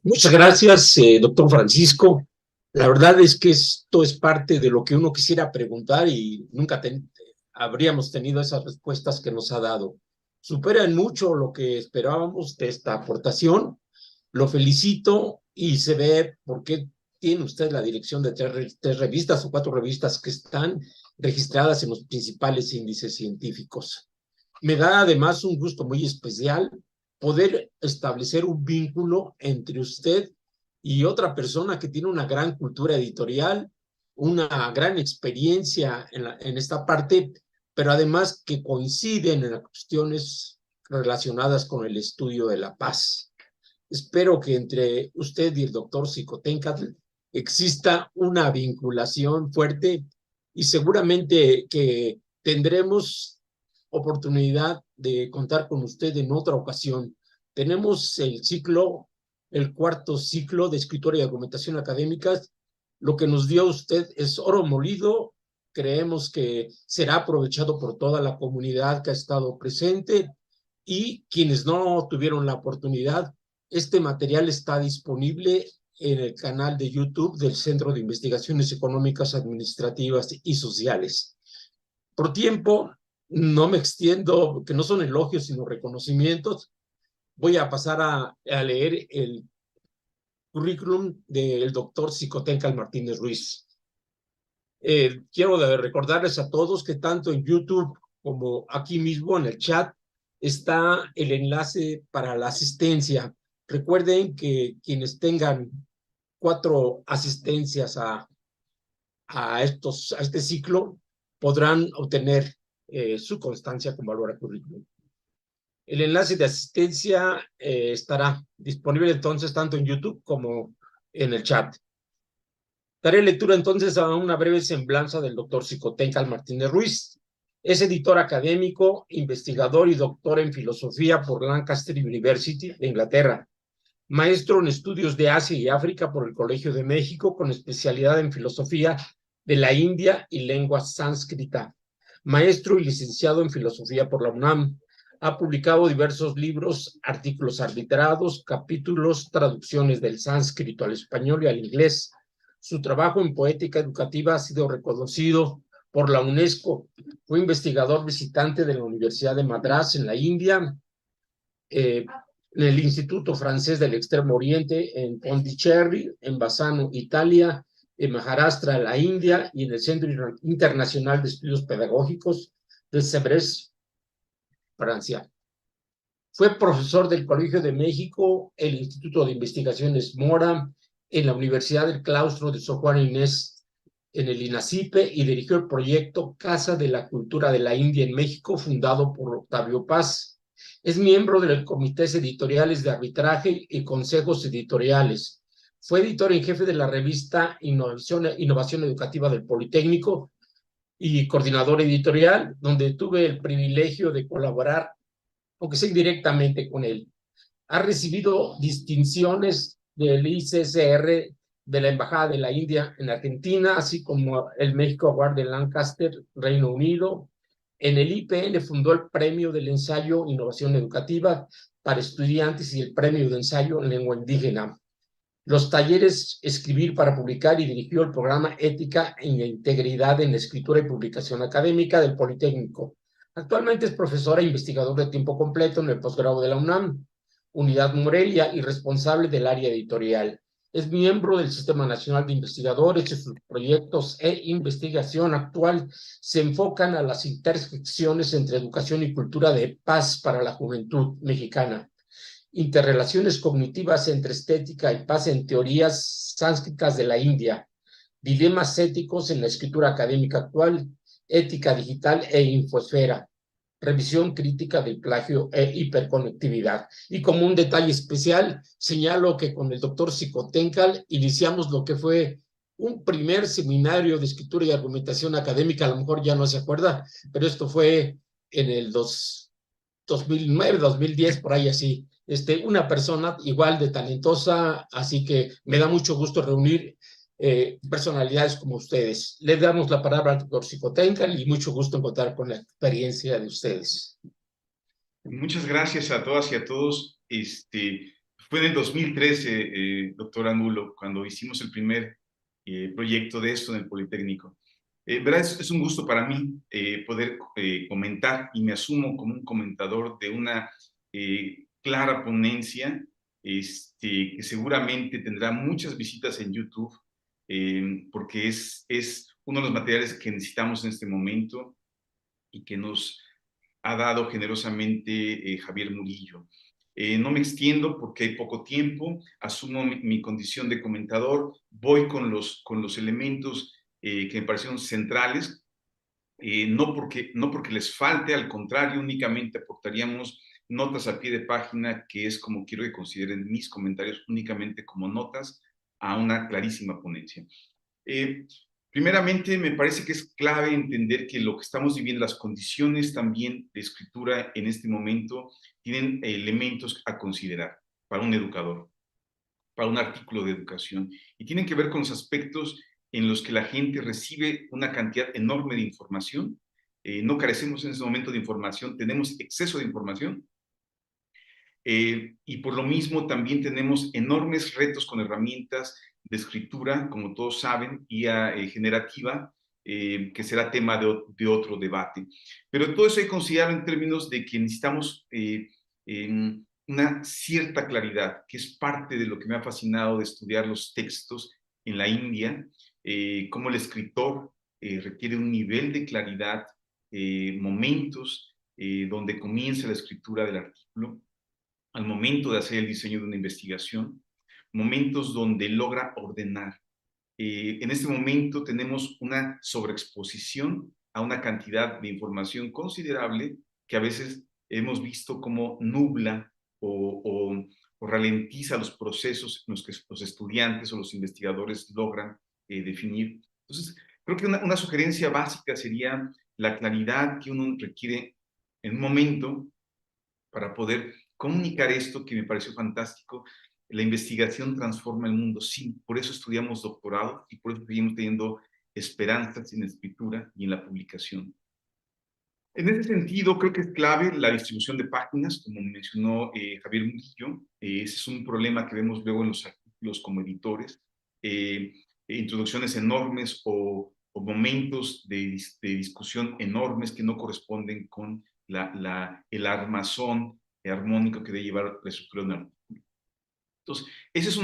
Muchas gracias, doctor Francisco. La verdad es que esto es parte de lo que uno quisiera preguntar y nunca habríamos tenido esas respuestas que nos ha dado. Supera en mucho lo que esperábamos de esta aportación. Lo felicito y se ve por qué tiene usted la dirección de 3 revistas o 4 revistas que están registradas en los principales índices científicos. Me da además un gusto muy especial poder establecer un vínculo entre usted y otra persona que tiene una gran cultura editorial, una gran experiencia en esta parte, pero además que coinciden en las cuestiones relacionadas con el estudio de la paz. Espero que entre usted y el doctor Xicoténcatl exista una vinculación fuerte y seguramente que tendremos oportunidad de contar con usted en otra ocasión. Tenemos el 4º ciclo de escritura y argumentación académicas. Lo que nos dio usted es oro molido. Creemos que será aprovechado por toda la comunidad que ha estado presente y quienes no tuvieron la oportunidad. Este material está disponible en el canal de YouTube del Centro de Investigaciones Económicas, Administrativas y Sociales. Por tiempo, no me extiendo, que no son elogios, sino reconocimientos. Voy a pasar a leer el currículum del doctor Xicoténcatl Martínez Ruiz. Quiero recordarles a todos que tanto en YouTube como aquí mismo en el chat está el enlace para la asistencia. Recuerden que quienes tengan 4 asistencias a este ciclo podrán obtener su constancia con valor a currículum. El enlace de asistencia estará disponible entonces tanto en YouTube como en el chat. Daré lectura entonces a una breve semblanza del doctor Xicoténcatl Martínez Ruiz. Es editor académico, investigador y doctor en filosofía por Lancaster University de Inglaterra. Maestro en estudios de Asia y África por el Colegio de México, con especialidad en filosofía de la India y lengua sánscrita. Maestro y licenciado en filosofía por la UNAM. Ha publicado diversos libros, artículos arbitrados, capítulos, traducciones del sánscrito al español y al inglés. Su trabajo en poética educativa ha sido reconocido por la UNESCO. Fue investigador visitante de la Universidad de Madrás en la India, en el Instituto Francés del Extremo Oriente en Pondicherry, en Bassano, Italia, en Maharashtra, la India, y en el Centro Internacional de Estudios Pedagógicos. de Sèvres, Francia. Fue profesor del Colegio de México, el Instituto de Investigaciones Mora, en la Universidad del Claustro de Sor Juana Inés, en el INACIPE, y dirigió el proyecto Casa de la Cultura de la India en México, fundado por Octavio Paz. Es miembro de los comités editoriales de arbitraje y consejos editoriales. Fue editor en jefe de la revista Innovación Educativa del Politécnico y coordinador editorial, donde tuve el privilegio de colaborar, aunque sea indirectamente, con él. Ha recibido distinciones del ICCR, de la Embajada de la India en Argentina, así como el México Award de Lancaster, Reino Unido. En el IPN fundó el Premio del Ensayo Innovación Educativa para estudiantes y el Premio de Ensayo en Lengua Indígena. Los talleres Escribir para Publicar, y dirigió el programa Ética e Integridad en la Escritura y Publicación Académica del Politécnico. Actualmente es profesor e investigador de tiempo completo en el posgrado de la UNAM, Unidad Morelia, y responsable del área editorial. Es miembro del Sistema Nacional de Investigadores, y sus proyectos e investigación actual se enfocan a las intersecciones entre educación y cultura de paz para la juventud mexicana, interrelaciones cognitivas entre estética y paz en teorías sánscritas de la India, dilemas éticos en la escritura académica actual, ética digital e infosfera, revisión crítica del plagio e hiperconectividad. Y como un detalle especial, señalo que con el doctor Xicoténcatl iniciamos lo que fue un primer seminario de escritura y argumentación académica. A lo mejor ya no se acuerda, pero esto fue en el 2009, 2010, por ahí así. Una persona igual de talentosa, así que me da mucho gusto reunir personalidades como ustedes. Le damos la palabra al doctor Xicoténcatl y mucho gusto en contar con la experiencia de ustedes. Muchas gracias a todas y a todos. Fue en el 2013, doctor Angulo, cuando hicimos el primer proyecto de esto en el Politécnico. ¿Verdad? Es un gusto para mí poder comentar, y me asumo como un comentador de una clara ponencia que seguramente tendrá muchas visitas en YouTube, porque es uno de los materiales que necesitamos en este momento y que nos ha dado generosamente Javier Murillo. No me extiendo porque hay poco tiempo, asumo mi condición de comentador, voy con los elementos que me parecieron centrales, no porque les falte, al contrario, únicamente aportaríamos notas a pie de página, que es como quiero que consideren mis comentarios, únicamente como notas a una clarísima ponencia. Primeramente, me parece que es clave entender que lo que estamos viviendo, las condiciones también de escritura en este momento, tienen elementos a considerar para un educador, para un artículo de educación, y tienen que ver con los aspectos en los que la gente recibe una cantidad enorme de información. No carecemos en ese momento de información, tenemos exceso de información, y por lo mismo también tenemos enormes retos con herramientas de escritura, como todos saben, IA generativa, que será tema de otro debate. Pero todo eso hay que considerar en términos de que necesitamos una cierta claridad, que es parte de lo que me ha fascinado de estudiar los textos en la India, cómo el escritor requiere un nivel de claridad, momentos donde comienza la escritura del artículo, al momento de hacer el diseño de una investigación, momentos donde logra ordenar. En este momento tenemos una sobreexposición a una cantidad de información considerable que a veces hemos visto como nubla o ralentiza los procesos en los que los estudiantes o los investigadores logran definir. Entonces, creo que una sugerencia básica sería la claridad que uno requiere en un momento para poder comunicar esto que me pareció fantástico. La investigación transforma el mundo, sí, por eso estudiamos doctorado y por eso seguimos teniendo esperanzas en la escritura y en la publicación. En ese sentido, creo que es clave la distribución de páginas, como mencionó Javier Murillo. Ese es un problema que vemos luego en los artículos como editores. Introducciones enormes o momentos de discusión enormes que no corresponden con el armazón armónico que debe llevar la estructura de un artículo. Entonces, ese es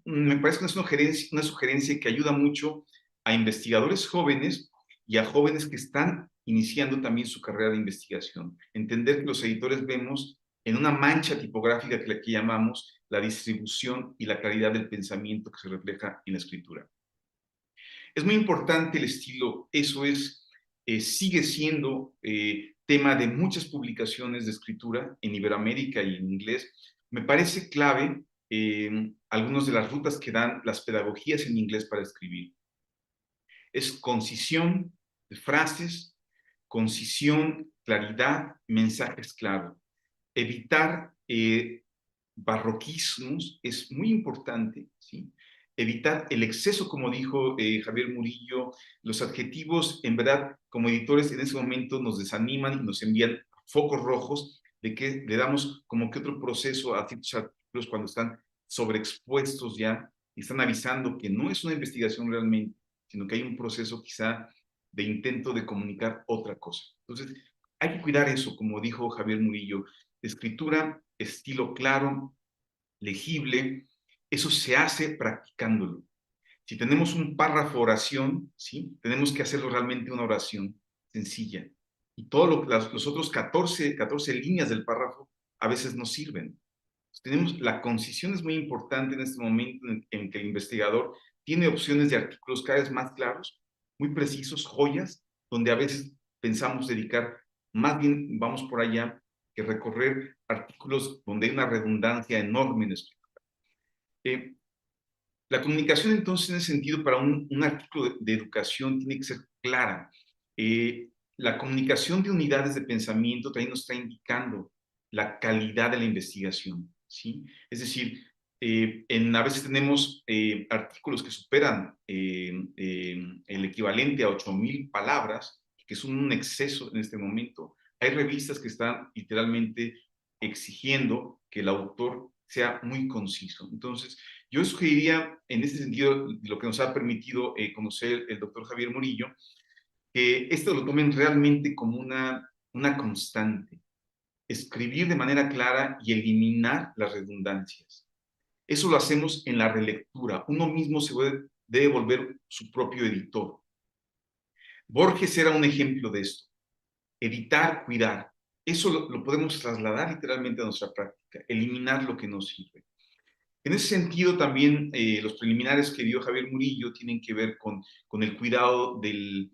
me parece que es una sugerencia que ayuda mucho a investigadores jóvenes y a jóvenes que están iniciando también su carrera de investigación. Entender que los editores vemos en una mancha tipográfica que llamamos la distribución y la claridad del pensamiento que se refleja en la escritura. Es muy importante el estilo, eso es, sigue siendo tema de muchas publicaciones de escritura en Iberoamérica y en inglés. Me parece clave algunas de las rutas que dan las pedagogías en inglés para escribir. Es concisión de frases, concisión, claridad, mensajes claros. Evitar barroquismos es muy importante, ¿sí? Evitar el exceso, como dijo Javier Murillo, los adjetivos, en verdad, como editores en ese momento nos desaniman y nos envían focos rojos de que le damos como que otro proceso a ciertos artículos cuando están sobreexpuestos ya y están avisando que no es una investigación realmente, sino que hay un proceso quizá de intento de comunicar otra cosa. Entonces, hay que cuidar eso, como dijo Javier Murillo, escritura, estilo claro, legible, eso se hace practicándolo. Si tenemos un párrafo oración, ¿sí? Tenemos que hacerlo realmente una oración sencilla. Y todos los otros 14 líneas del párrafo a veces no sirven. Tenemos, la concisión es muy importante en este momento en que el investigador tiene opciones de artículos cada vez más claros, muy precisos, joyas, donde a veces pensamos dedicar, más bien vamos por allá, que recorrer artículos donde hay una redundancia enorme en la escritura. La comunicación entonces en ese sentido para un artículo de educación tiene que ser clara. La comunicación de unidades de pensamiento también nos está indicando la calidad de la investigación, ¿sí? Es decir, a veces tenemos artículos que superan el equivalente a 8,000 palabras, que son un exceso en este momento. Hay revistas que están literalmente exigiendo que el autor sea muy conciso. Entonces, yo sugeriría, en ese sentido, lo que nos ha permitido conocer el doctor Javier Murillo, que esto lo tomen realmente como una constante. Escribir de manera clara y eliminar las redundancias. Eso lo hacemos en la relectura. Uno mismo debe volver su propio editor. Borges era un ejemplo de esto. Editar, cuidar. Eso lo podemos trasladar literalmente a nuestra práctica. Eliminar lo que no sirve. En ese sentido, también los preliminares que dio Javier Murillo tienen que ver con el cuidado de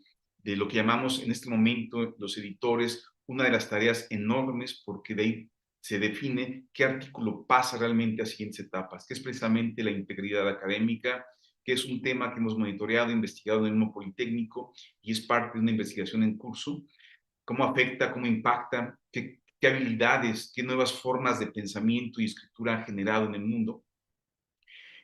lo que llamamos en este momento los editores, una de las tareas enormes, porque de ahí se define qué artículo pasa realmente a siguientes etapas, que es precisamente la integridad académica, que es un tema que hemos monitoreado, investigado en el mismo Politécnico y es parte de una investigación en curso. Cómo afecta, cómo impacta, qué habilidades, qué nuevas formas de pensamiento y escritura ha generado en el mundo.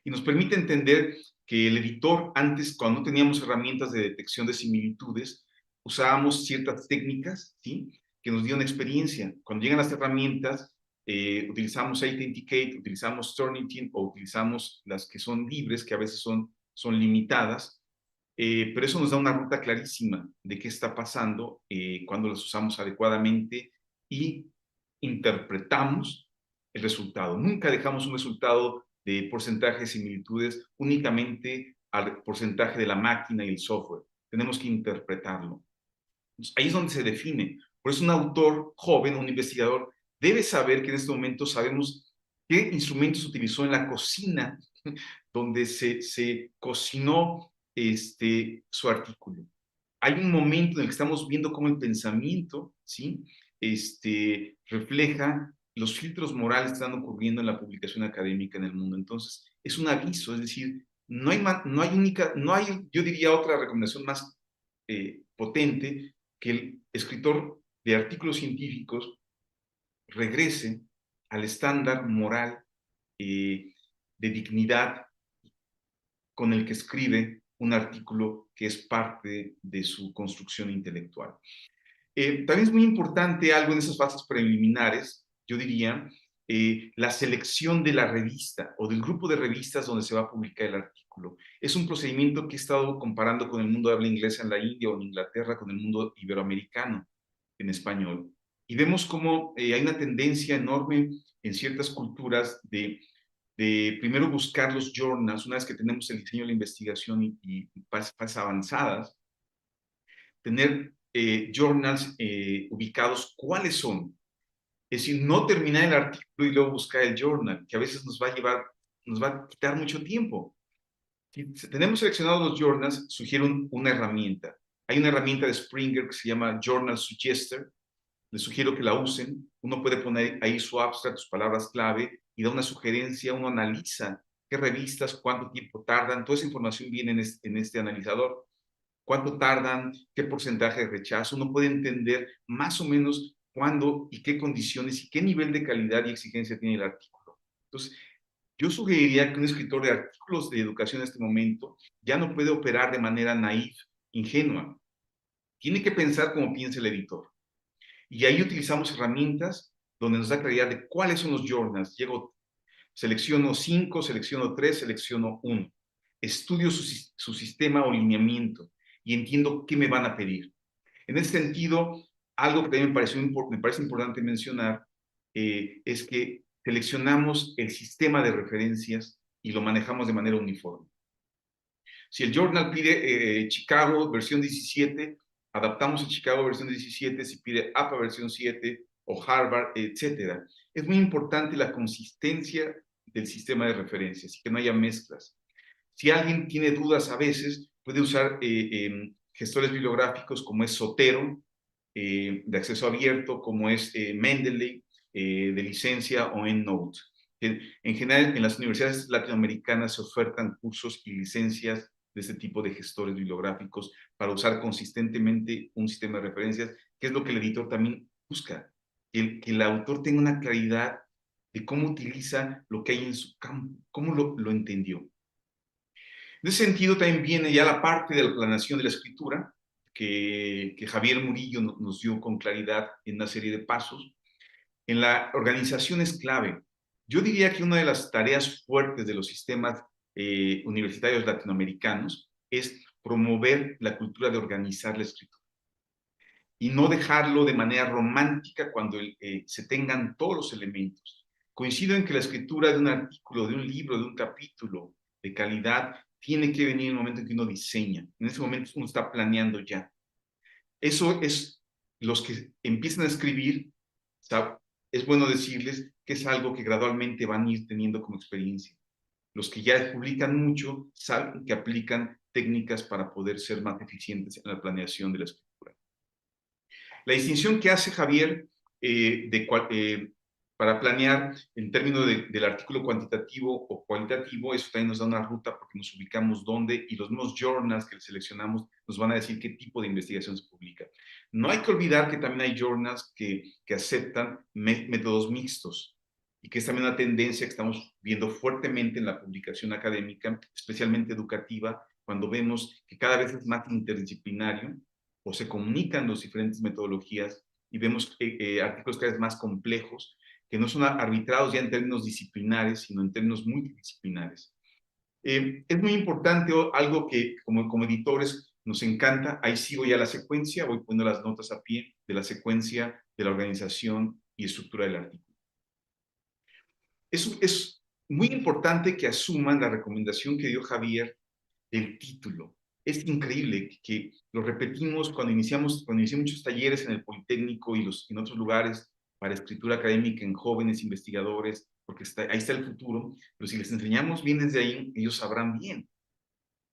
Y nos permite entender que el editor, antes, cuando no teníamos herramientas de detección de similitudes, usábamos ciertas técnicas, ¿sí?, que nos dieron experiencia. Cuando llegan las herramientas, utilizamos Authenticate, utilizamos Turnitin o utilizamos las que son libres, que a veces son limitadas, pero eso nos da una ruta clarísima de qué está pasando cuando las usamos adecuadamente y interpretamos el resultado. Nunca dejamos un resultado de porcentaje de similitudes únicamente al porcentaje de la máquina y el software. Tenemos que interpretarlo. Entonces, ahí es donde se define. Por eso un autor joven, un investigador, debe saber que en este momento sabemos qué instrumentos utilizó en la cocina donde se cocinó su artículo. Hay un momento en el que estamos viendo cómo el pensamiento, ¿sí?, refleja los filtros morales que están ocurriendo en la publicación académica en el mundo. Entonces, es un aviso, es decir, no hay, yo diría, otra recomendación más potente que el escritor de artículos científicos regrese al estándar moral de dignidad con el que escribe un artículo que es parte de su construcción intelectual. También es muy importante algo en esas fases preliminares, yo diría, la selección de la revista o del grupo de revistas donde se va a publicar el artículo. Es un procedimiento que he estado comparando con el mundo de habla inglesa en la India o en Inglaterra, con el mundo iberoamericano en español. Y vemos cómo hay una tendencia enorme en ciertas culturas de primero buscar los journals, una vez que tenemos el diseño de la investigación y fases avanzadas, tener journals ubicados, ¿cuáles son? Es decir, no terminar el artículo y luego buscar el journal, que a veces nos va a quitar mucho tiempo. Si tenemos seleccionados los journals, sugiero una herramienta. Hay una herramienta de Springer que se llama Journal Suggester. Les sugiero que la usen. Uno puede poner ahí su abstract, sus palabras clave, y da una sugerencia, uno analiza qué revistas, cuánto tiempo tardan, toda esa información viene en este analizador. Cuánto tardan, qué porcentaje de rechazo, uno puede entender más o menos cuándo y qué condiciones y qué nivel de calidad y exigencia tiene el artículo. Entonces, yo sugeriría que un escritor de artículos de educación en este momento ya no puede operar de manera naif, ingenua. Tiene que pensar como piensa el editor. Y ahí utilizamos herramientas donde nos da claridad de cuáles son los journals. Selecciono 5, selecciono 3, selecciono 1. Estudio su sistema o lineamiento y entiendo qué me van a pedir. En ese sentido, algo que también me parece importante mencionar es que seleccionamos el sistema de referencias y lo manejamos de manera uniforme. Si el journal pide Chicago versión 17, adaptamos a Chicago versión 17, si pide APA versión 7 o Harvard, etc. Es muy importante la consistencia del sistema de referencias y que no haya mezclas. Si alguien tiene dudas a veces, puede usar gestores bibliográficos como es Zotero, de acceso abierto, como es Mendeley, de licencia, o EndNote. En general, en las universidades latinoamericanas se ofertan cursos y licencias de este tipo de gestores bibliográficos para usar consistentemente un sistema de referencias, que es lo que el editor también busca, que el autor tenga una claridad de cómo utiliza lo que hay en su campo, cómo lo entendió. En ese sentido también viene ya la parte de la planeación de la escritura, que Javier Murillo nos dio con claridad en una serie de pasos. En la organización es clave. Yo diría que una de las tareas fuertes de los sistemas universitarios latinoamericanos es promover la cultura de organizar la escritura y no dejarlo de manera romántica cuando se tengan todos los elementos. Coincido en que la escritura de un artículo, de un libro, de un capítulo de calidad tiene que venir en el momento en que uno diseña. En ese momento uno está planeando ya. Eso es, los que empiezan a escribir, ¿sabe? Es bueno decirles que es algo que gradualmente van a ir teniendo como experiencia. Los que ya publican mucho saben que aplican técnicas para poder ser más eficientes en la planeación de la escritura. La distinción que hace Javier para planear en términos del artículo cuantitativo o cualitativo, eso también nos da una ruta porque nos ubicamos dónde, y los mismos journals que seleccionamos nos van a decir qué tipo de investigación se publica. No hay que olvidar que también hay journals que aceptan métodos mixtos, y que es también una tendencia que estamos viendo fuertemente en la publicación académica, especialmente educativa, cuando vemos que cada vez es más interdisciplinario o se comunican las diferentes metodologías, y vemos artículos cada vez más complejos, que no son arbitrados ya en términos disciplinares, sino en términos multidisciplinares. Es muy importante algo que como editores nos encanta, ahí sigo ya la secuencia, voy poniendo las notas a pie de la secuencia de la organización y estructura del artículo. Es muy importante que asuman la recomendación que dio Javier del título. Es increíble que lo repetimos cuando inicié muchos talleres en el Politécnico y en otros lugares para escritura académica en jóvenes investigadores, porque ahí está el futuro, pero si les enseñamos bien desde ahí, ellos sabrán bien.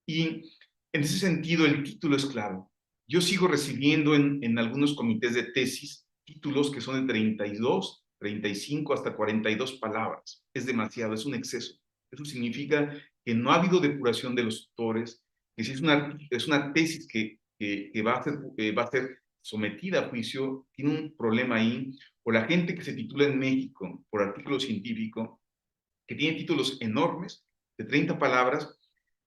Y en ese sentido, el título es claro. Yo sigo recibiendo en algunos comités de tesis títulos que son de 32, 35 hasta 42 palabras. Es demasiado, es un exceso. Eso significa que no ha habido depuración de los autores, que si es una tesis que va a ser sometida a juicio, tiene un problema ahí, o la gente que se titula en México por artículo científico, que tiene títulos enormes, de 30 palabras,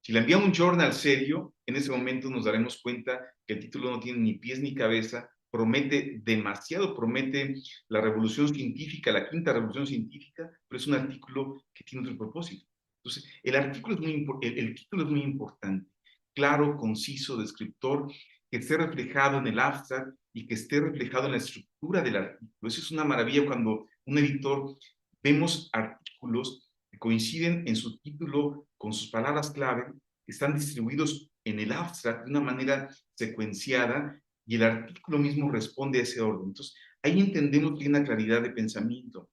si la envía un journal serio, en ese momento nos daremos cuenta que el título no tiene ni pies ni cabeza, promete demasiado, promete la revolución científica, la quinta revolución científica, pero es un artículo que tiene otro propósito. Entonces, el título es muy importante, claro, conciso, descriptor, que esté reflejado en el abstract y que esté reflejado en la estructura del artículo. Eso es una maravilla cuando un editor vemos artículos que coinciden en su título con sus palabras clave, que están distribuidos en el abstract de una manera secuenciada, y el artículo mismo responde a ese orden. Entonces, ahí entendemos que hay una claridad de pensamiento.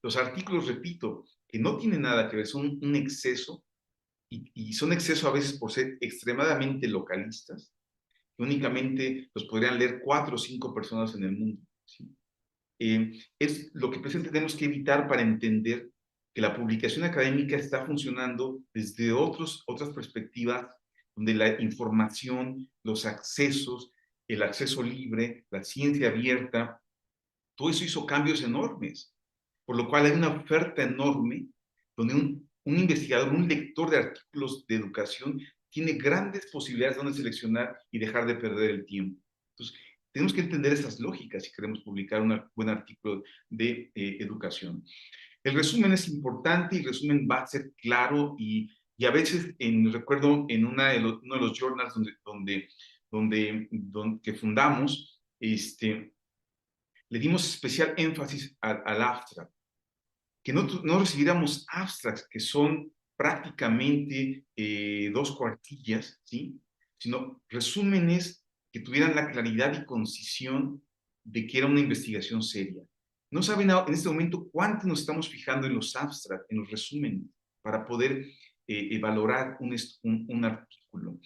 Los artículos, repito, que no tienen nada que ver, son un exceso, y son exceso a veces por ser extremadamente localistas, que únicamente los podrían leer 4 o 5 personas en el mundo, ¿sí? Es lo que tenemos que evitar para entender que la publicación académica está funcionando desde otras perspectivas, donde la información, los accesos, el acceso libre, la ciencia abierta, todo eso hizo cambios enormes, por lo cual hay una oferta enorme donde un investigador, un lector de artículos de educación tiene grandes posibilidades de donde seleccionar y dejar de perder el tiempo. Entonces, tenemos que entender esas lógicas si queremos publicar un buen artículo de educación. El resumen es importante y el resumen va a ser claro y a veces, recuerdo en uno de los journals que fundamos, le dimos especial énfasis al abstract, que no recibiéramos abstracts que son prácticamente 2 cuartillas, ¿sí? Sino resúmenes que tuvieran la claridad y concisión de que era una investigación seria. No saben en este momento cuánto nos estamos fijando en los abstracts, en los resúmenes, para poder valorar un artículo.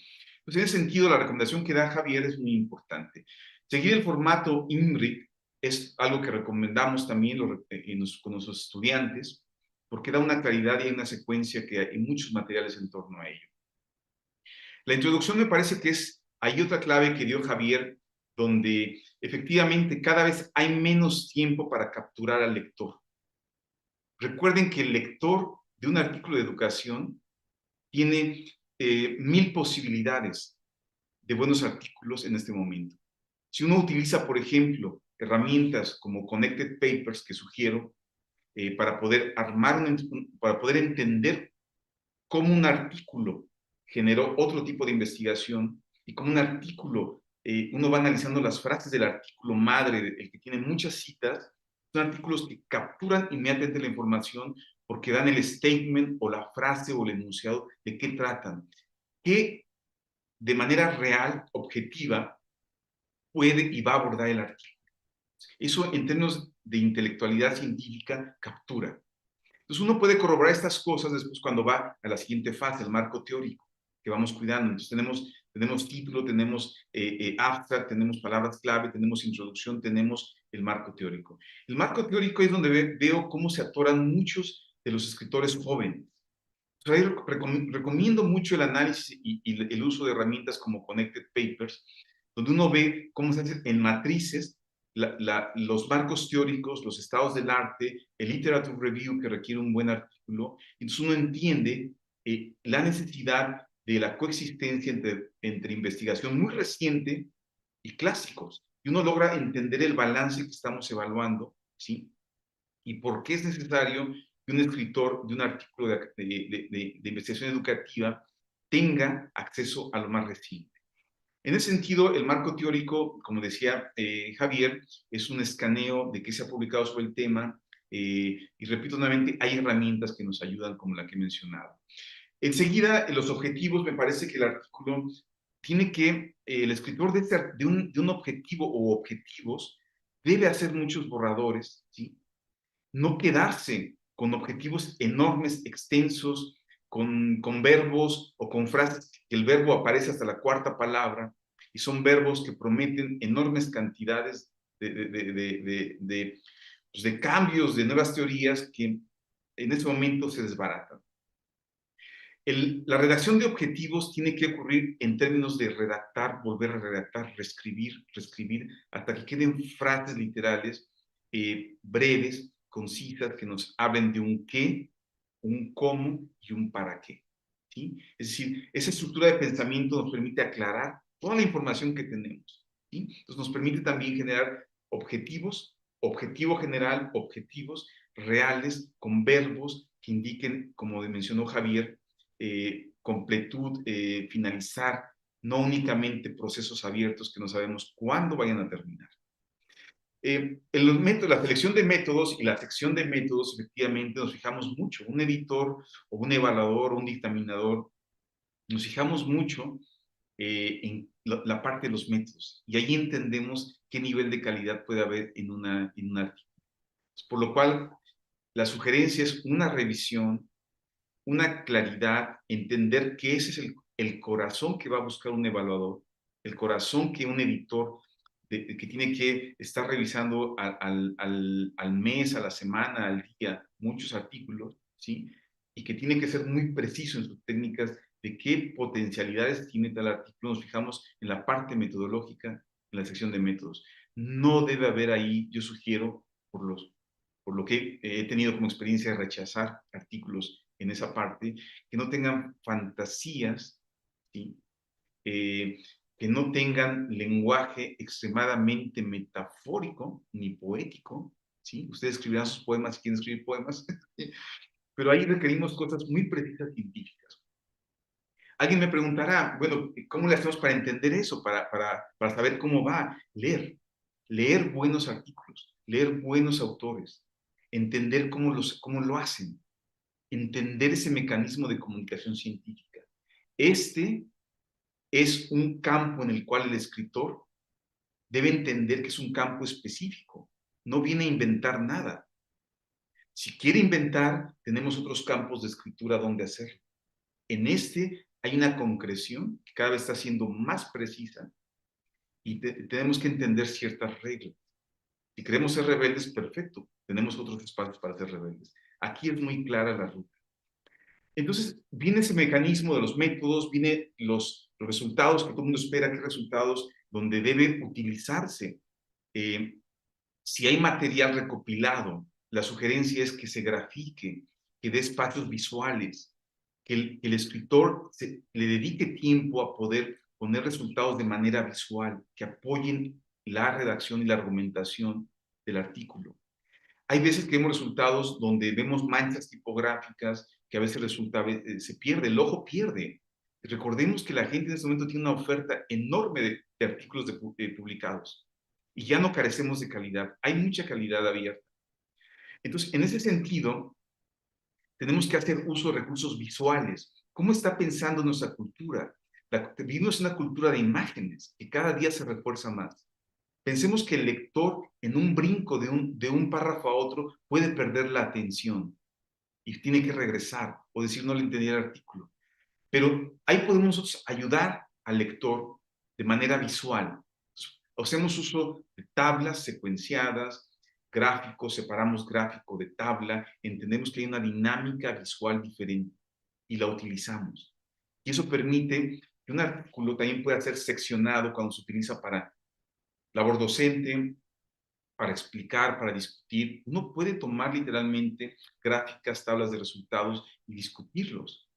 Pues en ese sentido, la recomendación que da Javier es muy importante. Seguir el formato IMRIC es algo que recomendamos también con nuestros estudiantes, porque da una claridad y hay una secuencia que hay muchos materiales en torno a ello. La introducción me parece que hay otra clave que dio Javier, donde efectivamente cada vez hay menos tiempo para capturar al lector. Recuerden que el lector de un artículo de educación tiene 1000 posibilidades de buenos artículos en este momento. Si uno utiliza, por ejemplo, herramientas como Connected Papers, que sugiero, para poder para poder entender cómo un artículo generó otro tipo de investigación y cómo un artículo, uno va analizando las frases del artículo madre, el que tiene muchas citas, son artículos que capturan inmediatamente la información porque dan el statement o la frase o el enunciado de qué tratan, que de manera real, objetiva, puede y va a abordar el artículo. Eso en términos de intelectualidad científica captura. Entonces uno puede corroborar estas cosas después cuando va a la siguiente fase, el marco teórico, que vamos cuidando. Entonces tenemos título, tenemos abstract, tenemos palabras clave, tenemos introducción, tenemos el marco teórico. El marco teórico es donde veo cómo se atoran muchos de los escritores jóvenes. Entonces, ahí recomiendo mucho el análisis y el uso de herramientas como Connected Papers, donde uno ve cómo se hace en matrices los marcos teóricos, los estados del arte, el literature review que requiere un buen artículo. Entonces uno entiende la necesidad de la coexistencia entre investigación muy reciente y clásicos. Y uno logra entender el balance que estamos evaluando, ¿sí? Y por qué es necesario que un escritor de un artículo de investigación educativa tenga acceso a lo más reciente. En ese sentido, el marco teórico, como decía Javier, es un escaneo de qué se ha publicado sobre el tema y repito nuevamente, hay herramientas que nos ayudan como la que he mencionado. Enseguida, los objetivos, me parece que el artículo tiene que, el escritor de un objetivo o objetivos debe hacer muchos borradores, ¿sí? No quedarse con objetivos enormes, extensos, con verbos o con frases que el verbo aparece hasta la 4ª palabra y son verbos que prometen enormes cantidades de cambios, de nuevas teorías que en ese momento se desbaratan. La redacción de objetivos tiene que ocurrir en términos de redactar, volver a redactar, reescribir, hasta que queden frases literales breves, concisas, que nos hablen de un qué, un cómo y un para qué, ¿sí? Es decir, esa estructura de pensamiento nos permite aclarar toda la información que tenemos, ¿sí? Entonces nos permite también generar objetivos, objetivo general, objetivos reales con verbos que indiquen, como mencionó Javier, completud, finalizar, no únicamente procesos abiertos que no sabemos cuándo vayan a terminar. La selección de métodos y la sección de métodos, efectivamente, nos fijamos mucho. Un editor o un evaluador o un dictaminador, nos fijamos mucho en la parte de los métodos. Y ahí entendemos qué nivel de calidad puede haber en un artículo. Por lo cual, la sugerencia es una revisión, una claridad, entender que ese es el corazón que va a buscar un evaluador, el corazón que un editor que tiene que estar revisando al mes, a la semana, al día, muchos artículos, ¿sí? Y que tiene que ser muy preciso en sus técnicas de qué potencialidades tiene tal artículo. Nos fijamos en la parte metodológica, en la sección de métodos. No debe haber ahí, yo sugiero, por lo que he tenido como experiencia de rechazar artículos en esa parte, que no tengan fantasías, ¿sí? Que no tengan lenguaje extremadamente metafórico ni poético, ¿sí? Ustedes escribirán sus poemas si quieren escribir poemas, pero ahí requerimos cosas muy precisas científicas. Alguien me preguntará, bueno, ¿cómo le hacemos para entender eso? Para saber cómo va. Leer buenos artículos, leer buenos autores, entender cómo lo hacen, entender ese mecanismo de comunicación científica. Este es un campo en el cual el escritor debe entender que es un campo específico. No viene a inventar nada. Si quiere inventar, tenemos otros campos de escritura donde hacerlo. En este hay una concreción que cada vez está siendo más precisa y tenemos que entender ciertas reglas. Si queremos ser rebeldes, perfecto. Tenemos otros espacios para ser rebeldes. Aquí es muy clara la ruta. Entonces, viene ese mecanismo de los métodos, viene los resultados que todo el mundo espera, qué resultados, donde debe utilizarse. Si hay material recopilado, la sugerencia es que se grafique, que dé espacios visuales, que el escritor le dedique tiempo a poder poner resultados de manera visual, que apoyen la redacción y la argumentación del artículo. Hay veces que vemos resultados donde vemos manchas tipográficas, que a veces se pierde, el ojo pierde. Recordemos que la gente en este momento tiene una oferta enorme de artículos publicados y ya no carecemos de calidad. Hay mucha calidad abierta. Entonces, en ese sentido, tenemos que hacer uso de recursos visuales. ¿Cómo está pensando nuestra cultura? Vivimos una cultura de imágenes que cada día se refuerza más. Pensemos que el lector en un brinco de un párrafo a otro puede perder la atención y tiene que regresar o decir no le entendí el artículo. Pero ahí podemos nosotros ayudar al lector de manera visual. Hacemos uso de tablas secuenciadas, gráficos, separamos gráfico de tabla, entendemos que hay una dinámica visual diferente y la utilizamos. Y eso permite que un artículo también pueda ser seccionado cuando se utiliza para labor docente, para explicar, para discutir. Uno puede tomar literalmente gráficas, tablas de resultados y discutirlos.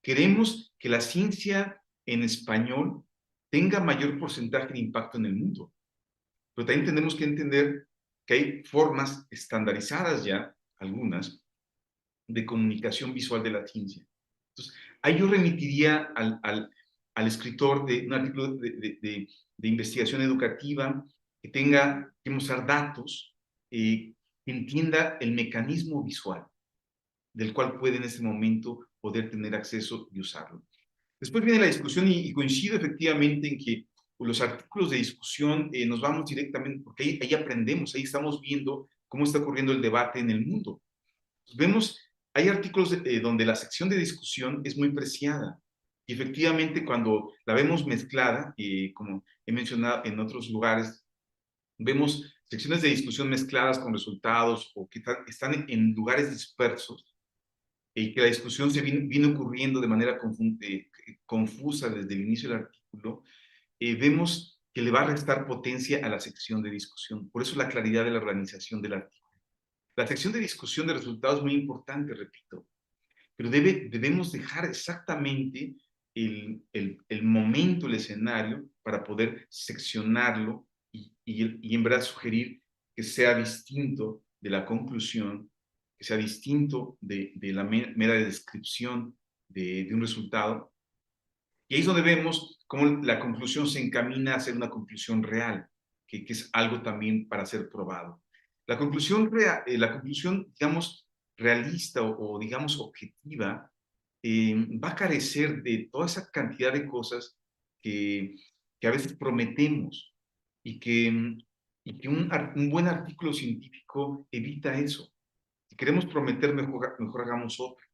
Queremos que la ciencia en español tenga mayor porcentaje de impacto en el mundo. Pero también tenemos que entender que hay formas estandarizadas ya, algunas, de comunicación visual de la ciencia. Entonces, ahí yo remitiría al escritor de un artículo de investigación educativa que tenga que mostrar datos, que entienda el mecanismo visual del cual puede en este momento poder tener acceso y usarlo. Después viene la discusión y coincido efectivamente en que los artículos de discusión nos vamos directamente, porque ahí aprendemos, ahí estamos viendo cómo está ocurriendo el debate en el mundo. Pues vemos, hay artículos donde la sección de discusión es muy preciada. Y efectivamente cuando la vemos mezclada, como he mencionado en otros lugares, vemos secciones de discusión mezcladas con resultados o que están en lugares dispersos y que la discusión se viene ocurriendo de manera confusa desde el inicio del artículo, vemos que le va a restar potencia a la sección de discusión. Por eso la claridad de la organización del artículo. La sección de discusión de resultados es muy importante, repito, pero debemos dejar exactamente el momento, el escenario, para poder seccionarlo y en verdad sugerir que sea distinto de la conclusión, que sea distinto de la mera descripción de un resultado. Y ahí es donde vemos cómo la conclusión se encamina a ser una conclusión real, que es algo también para ser probado. La conclusión, digamos, realista o digamos, objetiva, va a carecer de toda esa cantidad de cosas que a veces prometemos y que un buen artículo científico evita eso. Si queremos prometer, mejor hagamos otro.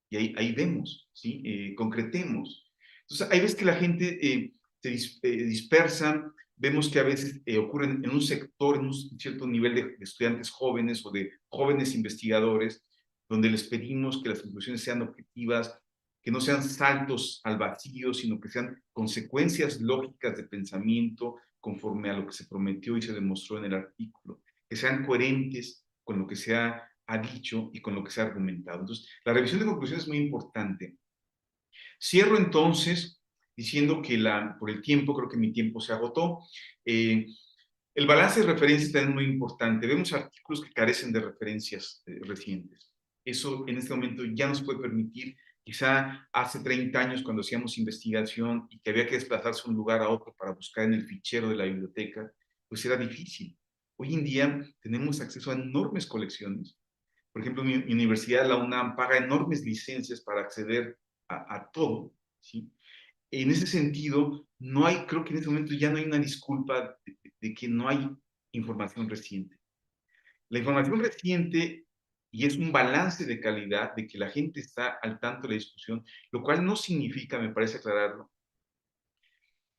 Y ahí vemos, ¿sí? Concretemos. Entonces, hay veces que la gente se dispersa, vemos que a veces ocurren en un sector, en un cierto nivel de estudiantes jóvenes o de jóvenes investigadores, donde les pedimos que las conclusiones sean objetivas, que no sean saltos al vacío, sino que sean consecuencias lógicas de pensamiento conforme a lo que se prometió y se demostró en el artículo, que sean coherentes con lo que se ha dicho y con lo que se ha argumentado. Entonces, la revisión de conclusiones es muy importante. Cierro entonces diciendo que por el tiempo, creo que mi tiempo se agotó. El balance de referencias también es muy importante. Vemos artículos que carecen de referencias recientes. Eso en este momento ya nos puede permitir, quizá hace 30 años cuando hacíamos investigación y que había que desplazarse de un lugar a otro para buscar en el fichero de la biblioteca, pues era difícil. Hoy en día tenemos acceso a enormes colecciones. Por ejemplo, mi universidad, la UNAM, paga enormes licencias para acceder a todo, ¿sí? En ese sentido, no hay, creo que en este momento ya no hay una disculpa de que no hay información reciente. La información reciente, y es un balance de calidad, de que la gente está al tanto de la discusión, lo cual no significa, me parece aclararlo,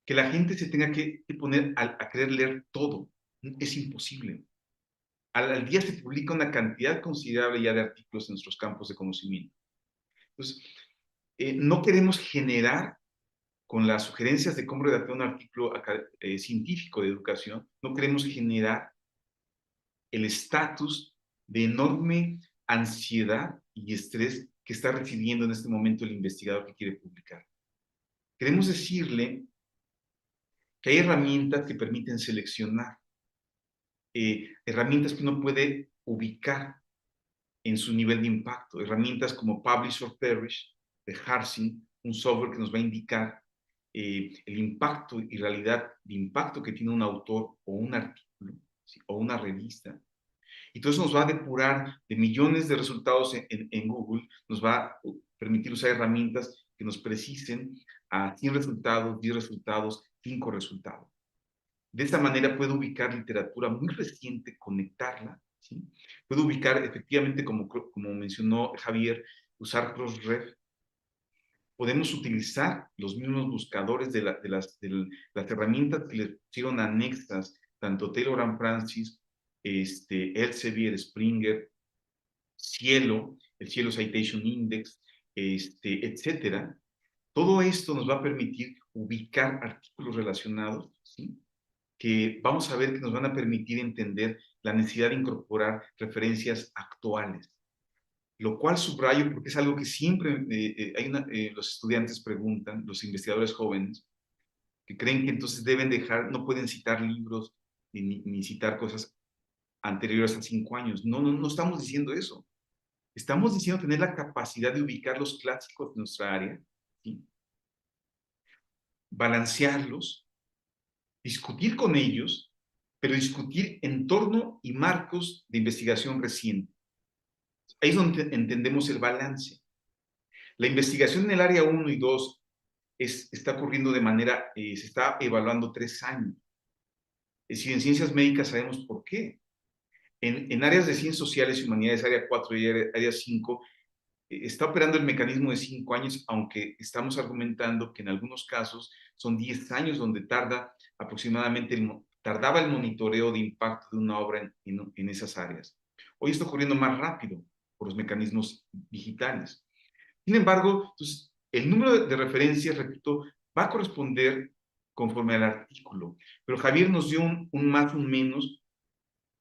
que la gente se tenga que poner a querer leer todo. Es imposible. Al día se publica una cantidad considerable ya de artículos en nuestros campos de conocimiento. Entonces, no queremos generar con las sugerencias de cómo redactar un artículo científico de educación, no queremos generar el estatus de enorme ansiedad y estrés que está recibiendo en este momento el investigador que quiere publicar. Queremos decirle que hay herramientas que permiten seleccionar, herramientas que uno puede ubicar en su nivel de impacto, herramientas como Publish or Perish de Harsing, un software que nos va a indicar el impacto y realidad de impacto que tiene un autor o un artículo, ¿sí? O una revista. Y todo eso nos va a depurar de millones de resultados en Google, nos va a permitir usar herramientas que nos precisen a 100 resultados, 10 resultados, 5 resultados. De esta manera puedo ubicar literatura muy reciente, conectarla, ¿sí? Puedo ubicar efectivamente, como mencionó Javier, usar Crossref. Podemos utilizar los mismos buscadores de las herramientas que les pusieron anexas, tanto Taylor and Francis, Elsevier, Springer, Cielo, el Cielo Citation Index, etcétera. Todo esto nos va a permitir ubicar artículos relacionados, ¿sí? Que vamos a ver que nos van a permitir entender la necesidad de incorporar referencias actuales, lo cual subrayo porque es algo que siempre los estudiantes preguntan, los investigadores jóvenes, que creen que entonces deben dejar, no pueden citar libros ni citar cosas anteriores a 5 años. No estamos diciendo eso. Estamos diciendo tener la capacidad de ubicar los clásicos de nuestra área, ¿sí? Balancearlos, discutir con ellos, pero discutir en torno y marcos de investigación reciente. Ahí es donde entendemos el balance. La investigación en el área 1 y 2 está ocurriendo de manera, se está evaluando 3 años. Es decir, en ciencias médicas sabemos por qué. En áreas de ciencias sociales y humanidades, área 4 y área 5, está operando el mecanismo de 5 años, aunque estamos argumentando que en algunos casos son 10 años donde tardaba el monitoreo de impacto de una obra en esas áreas. Hoy está ocurriendo más rápido por los mecanismos digitales. Sin embargo, entonces, el número de referencias, repito, va a corresponder conforme al artículo. Pero Javier nos dio un más, un menos,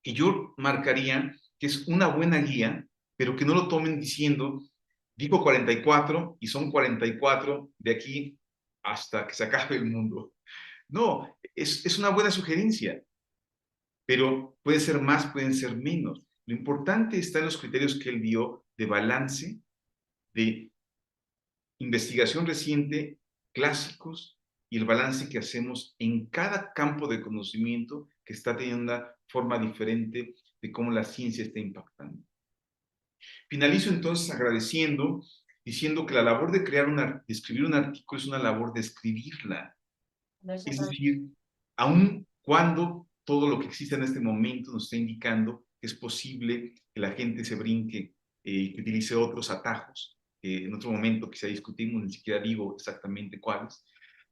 que yo marcaría que es una buena guía, pero que no lo tomen diciendo, digo 44 y son 44 de aquí hasta que se acabe el mundo. No, es una buena sugerencia, pero puede ser más, pueden ser menos. Lo importante está en los criterios que él dio de balance, de investigación reciente, clásicos y el balance que hacemos en cada campo de conocimiento que está teniendo una forma diferente de cómo la ciencia está impactando. Finalizo entonces agradeciendo, diciendo que la labor de escribir un artículo es una labor de escribirla. Es decir, aun cuando todo lo que existe en este momento nos está indicando que es posible que la gente se brinque y que utilice otros atajos, que en otro momento quizá discutimos, ni siquiera digo exactamente cuáles,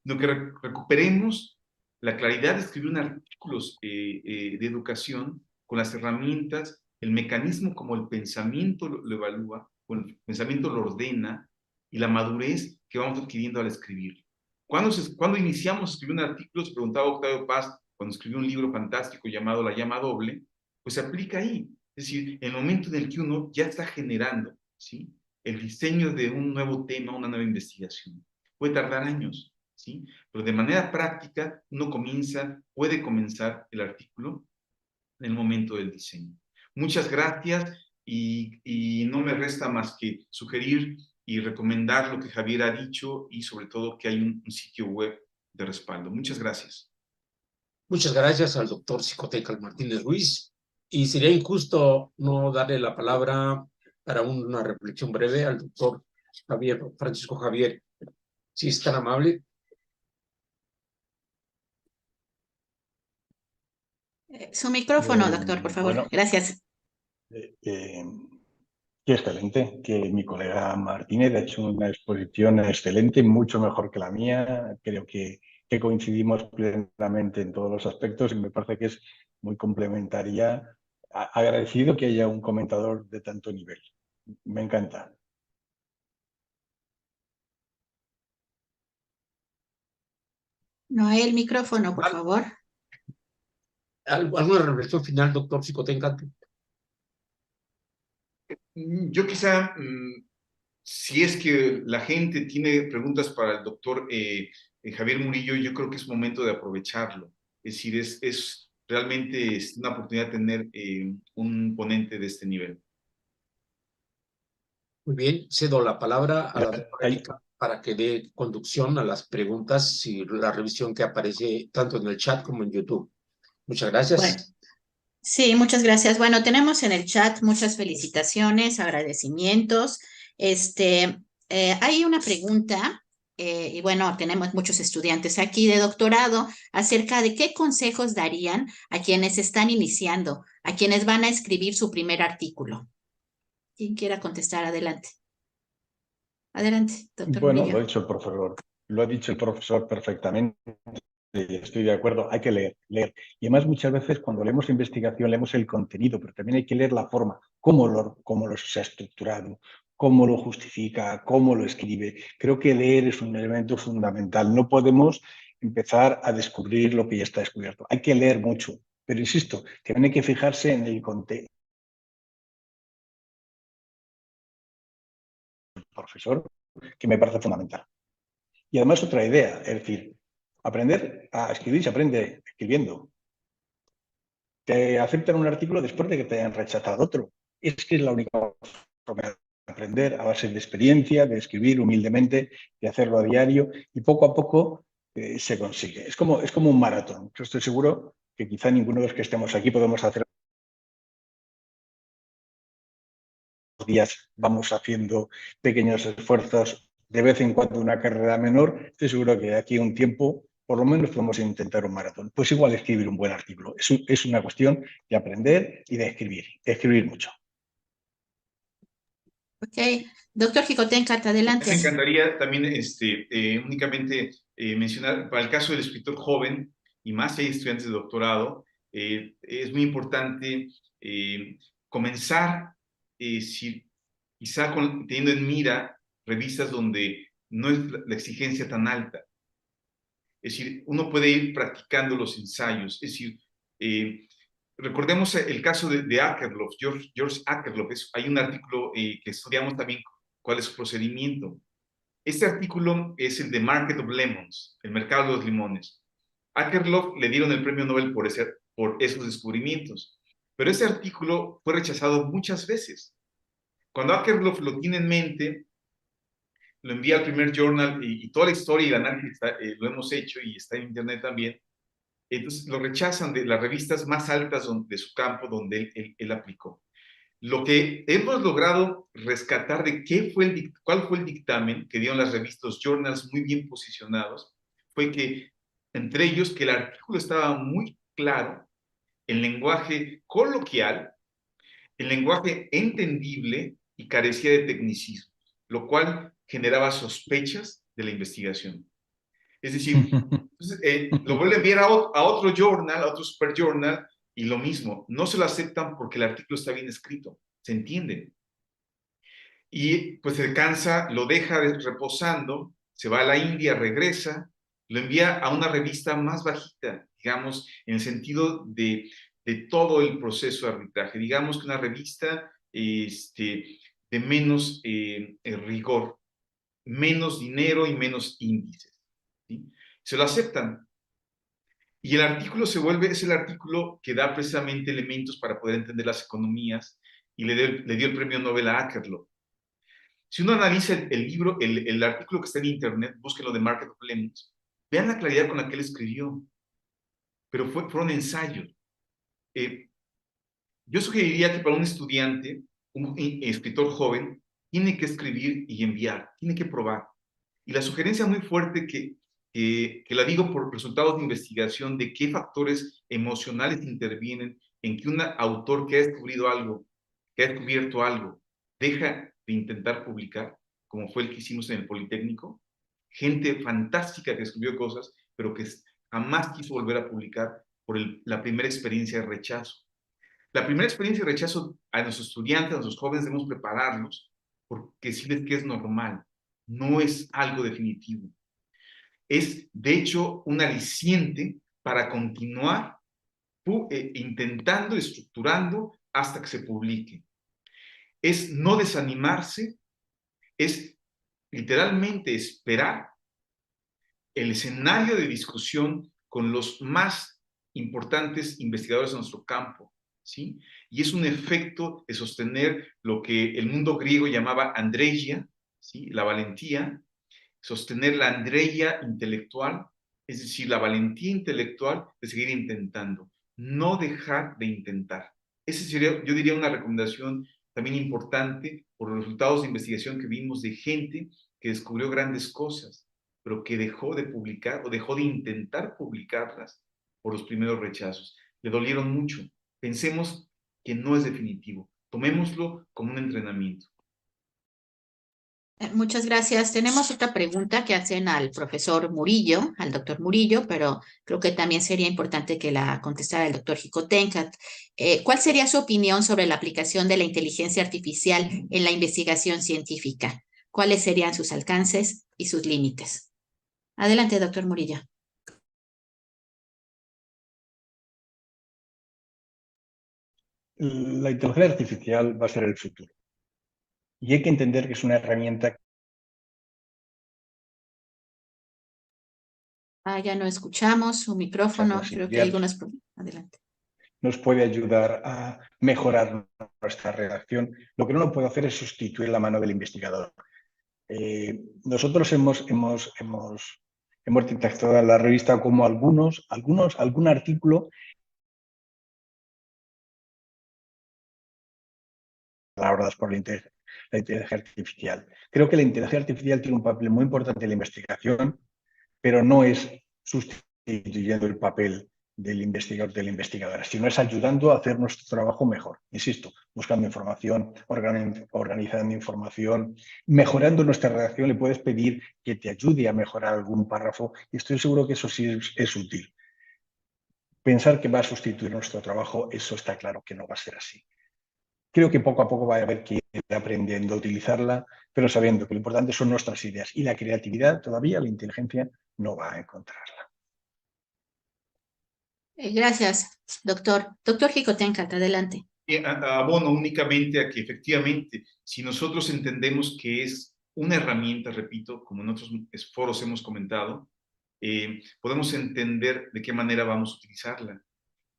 sino que recuperemos la claridad de escribir un artículos de educación con las herramientas, el mecanismo como el pensamiento lo evalúa, o el pensamiento lo ordena, y la madurez que vamos adquiriendo al escribir. Cuando iniciamos a escribir un artículo, se preguntaba Octavio Paz, cuando escribió un libro fantástico llamado La llama doble, pues se aplica ahí. Es decir, el momento en el que uno ya está generando, ¿sí?, el diseño de un nuevo tema, una nueva investigación. Puede tardar años, ¿sí? Pero de manera práctica, uno puede comenzar el artículo en el momento del diseño. Muchas gracias y no me resta más que sugerir y recomendar lo que Javier ha dicho y sobre todo que hay un sitio web de respaldo. Muchas gracias. Muchas gracias al doctor Xicoténcatl Martínez Ruiz. Y sería injusto no darle la palabra para una reflexión breve al doctor Francisco Javier, si es tan amable. Su micrófono, doctor, por favor. Bueno, Gracias. qué excelente, que mi colega Martínez ha hecho una exposición excelente, mucho mejor que la mía. Creo que coincidimos plenamente en todos los aspectos y me parece que es muy complementaria. Agradecido que haya un comentador de tanto nivel. Me encanta. Noel, micrófono, por favor. ¿Alguna reflexión final, doctor Xicoténcatl? Yo quizá, si es que la gente tiene preguntas para el doctor Javier Murillo, yo creo que es momento de aprovecharlo. Es decir, realmente es una oportunidad de tener un ponente de este nivel. Muy bien, cedo la palabra a la doctora Erika para que dé conducción a las preguntas y la revisión que aparece tanto en el chat como en YouTube. Muchas gracias. Bueno, sí, muchas gracias. Bueno, tenemos en el chat muchas felicitaciones, agradecimientos. Hay una pregunta, y bueno, tenemos muchos estudiantes aquí de doctorado acerca de qué consejos darían a quienes están iniciando, a quienes van a escribir su primer artículo. Quien quiera contestar, adelante. Adelante, doctor Bueno, Murillo. lo ha dicho el profesor perfectamente. Estoy de acuerdo, hay que leer. Y además muchas veces cuando leemos investigación leemos el contenido, pero también hay que leer la forma, cómo lo se ha estructurado, cómo lo justifica, cómo lo escribe. Creo que leer es un elemento fundamental. No podemos empezar a descubrir lo que ya está descubierto. Hay que leer mucho, pero insisto, también hay que fijarse en el contenido. Profesor, que me parece fundamental. Y además otra idea, es decir, aprender a escribir se aprende escribiendo. Te aceptan un artículo después de que te hayan rechazado otro. Es que es la única forma de aprender a base de experiencia, de escribir humildemente, de hacerlo a diario y poco a poco se consigue. Es como un maratón. Yo estoy seguro que quizá ninguno de los que estemos aquí podemos hacer días, vamos haciendo pequeños esfuerzos, de vez en cuando una carrera menor. Estoy seguro que de aquí a un tiempo por lo menos podemos intentar un maratón. Pues igual escribir un buen artículo. Es una cuestión de aprender y de escribir mucho. Ok, doctor Xicoténcatl, adelante. Me encantaría también únicamente mencionar, para el caso del escritor joven, y más si hay estudiantes de doctorado, es muy importante comenzar, quizá teniendo en mira revistas donde no es la exigencia tan alta. Es decir, uno puede ir practicando los ensayos. Es decir, recordemos el caso de Akerlof, George Akerlof. Hay un artículo que estudiamos también cuál es su procedimiento. Este artículo es el de Market of Lemons, el mercado de los limones. Akerlof le dieron el premio Nobel por esos descubrimientos, pero ese artículo fue rechazado muchas veces. Cuando Akerlof lo tiene en mente, lo envía al primer journal y toda la historia y el análisis lo hemos hecho y está en internet también. Entonces lo rechazan de las revistas más altas de su campo donde él aplicó. Lo que hemos logrado rescatar de cuál fue el dictamen que dieron las revistas, journals muy bien posicionados, fue que Entre ellos que el artículo estaba muy claro, en lenguaje coloquial, en lenguaje entendible y carecía de tecnicismo, lo cual generaba sospechas de la investigación. Es decir, lo vuelve a enviar a otro journal, a otro super journal, y lo mismo, no se lo aceptan porque el artículo está bien escrito, se entiende. Y pues se cansa, lo deja reposando, se va a la India, regresa, lo envía a una revista más bajita, digamos, en el sentido de todo el proceso de arbitraje. Digamos que una revista de menos rigor, menos dinero y menos índices. ¿Sí? Se lo aceptan. Y el artículo es el artículo que da precisamente elementos para poder entender las economías y le dio el premio Nobel a Akerlof. Si uno analiza el libro, el artículo que está en internet, búsquenlo de Market of Lemons, vean la claridad con la que él escribió, pero fueron ensayos. Yo sugeriría que para un estudiante, un escritor joven, tiene que escribir y enviar, tiene que probar. Y la sugerencia muy fuerte que la digo por resultados de investigación de qué factores emocionales intervienen en que un autor que ha descubierto algo, deja de intentar publicar, como fue el que hicimos en el Politécnico, gente fantástica que escribió cosas, pero que jamás quiso volver a publicar por la primera experiencia de rechazo. La primera experiencia de rechazo a nuestros estudiantes, a nuestros jóvenes, debemos prepararlos, porque decirles que es normal, no es algo definitivo. Es, de hecho, un aliciente para continuar intentando, estructurando hasta que se publique. Es no desanimarse, es literalmente esperar el escenario de discusión con los más importantes investigadores de nuestro campo, ¿sí? Y es un efecto de sostener lo que el mundo griego llamaba andreia, ¿sí? La valentía, sostener la andreia intelectual, es decir, la valentía intelectual de seguir intentando, no dejar de intentar. Esa sería, yo diría, una recomendación también importante por los resultados de investigación que vimos de gente que descubrió grandes cosas, pero que dejó de publicar o dejó de intentar publicarlas por los primeros rechazos. Le dolieron mucho. Pensemos que no es definitivo. Tomémoslo como un entrenamiento. Muchas gracias. Tenemos otra pregunta que hacen al profesor Murillo, al doctor Murillo, pero creo que también sería importante que la contestara el doctor Jicotencat. ¿Cuál sería su opinión sobre la aplicación de la inteligencia artificial en la investigación científica? ¿Cuáles serían sus alcances y sus límites? Adelante, doctor Murillo. La inteligencia artificial va a ser el futuro. Y hay que entender que es una herramienta. Ya no escuchamos su micrófono. Creo que hay algunos problemas. Adelante. Nos puede ayudar a mejorar nuestra redacción. Lo que no lo puede hacer es sustituir la mano del investigador. Nosotros hemos detectado en la revista como algún artículo elaborados por la inteligencia artificial. Creo que la inteligencia artificial tiene un papel muy importante en la investigación, pero no es sustituyendo el papel del investigador, de la investigadora, sino es ayudando a hacer nuestro trabajo mejor. Insisto, buscando información, organizando información, mejorando nuestra redacción. Le puedes pedir que te ayude a mejorar algún párrafo y estoy seguro que eso sí es útil. Pensar que va a sustituir nuestro trabajo, eso está claro que no va a ser así. Creo que poco a poco va a haber que ir aprendiendo a utilizarla, pero sabiendo que lo importante son nuestras ideas y la creatividad, todavía la inteligencia no va a encontrarla. Gracias, doctor. Doctor Jicotencat, adelante. Abono únicamente a que efectivamente, si nosotros entendemos que es una herramienta, repito, como en otros foros hemos comentado, podemos entender de qué manera vamos a utilizarla.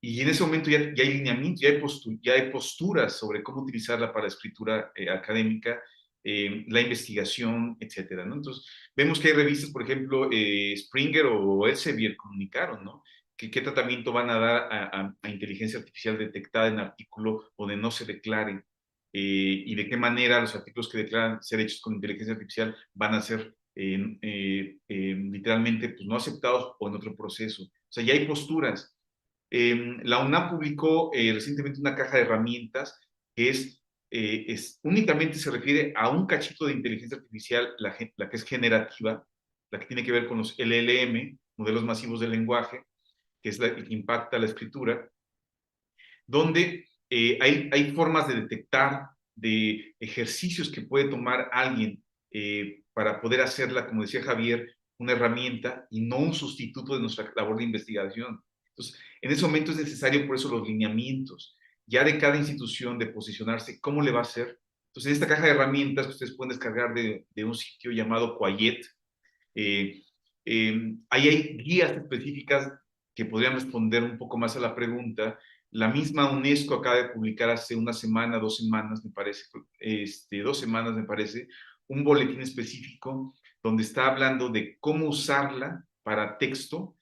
Y en ese momento ya hay lineamientos, ya hay posturas sobre cómo utilizarla para escritura académica, la investigación, etcétera, ¿no? Entonces, vemos que hay revistas, por ejemplo, Springer o Elsevier comunicaron, ¿no? ¿Qué tratamiento van a dar a inteligencia artificial detectada en artículo donde no se declare? Y de qué manera los artículos que declaran ser hechos con inteligencia artificial van a ser literalmente pues, no aceptados o en otro proceso. O sea, ya hay posturas. La UNAM publicó recientemente una caja de herramientas que únicamente se refiere a un cachito de inteligencia artificial, la que es generativa, la que tiene que ver con los LLM, modelos masivos de lenguaje, que es la que impacta la escritura, donde hay formas de detectar, de ejercicios que puede tomar alguien para poder hacerla, como decía Javier, una herramienta y no un sustituto de nuestra labor de investigación. Entonces, en ese momento es necesario, por eso, los lineamientos, ya de cada institución, de posicionarse, cómo le va a hacer. Entonces, en esta caja de herramientas que ustedes pueden descargar de un sitio llamado Quayet, ahí hay guías específicas que podrían responder un poco más a la pregunta. La misma UNESCO acaba de publicar hace una semana, 2 semanas, me parece, 2 semanas, me parece, un boletín específico donde está hablando de cómo usarla para texto,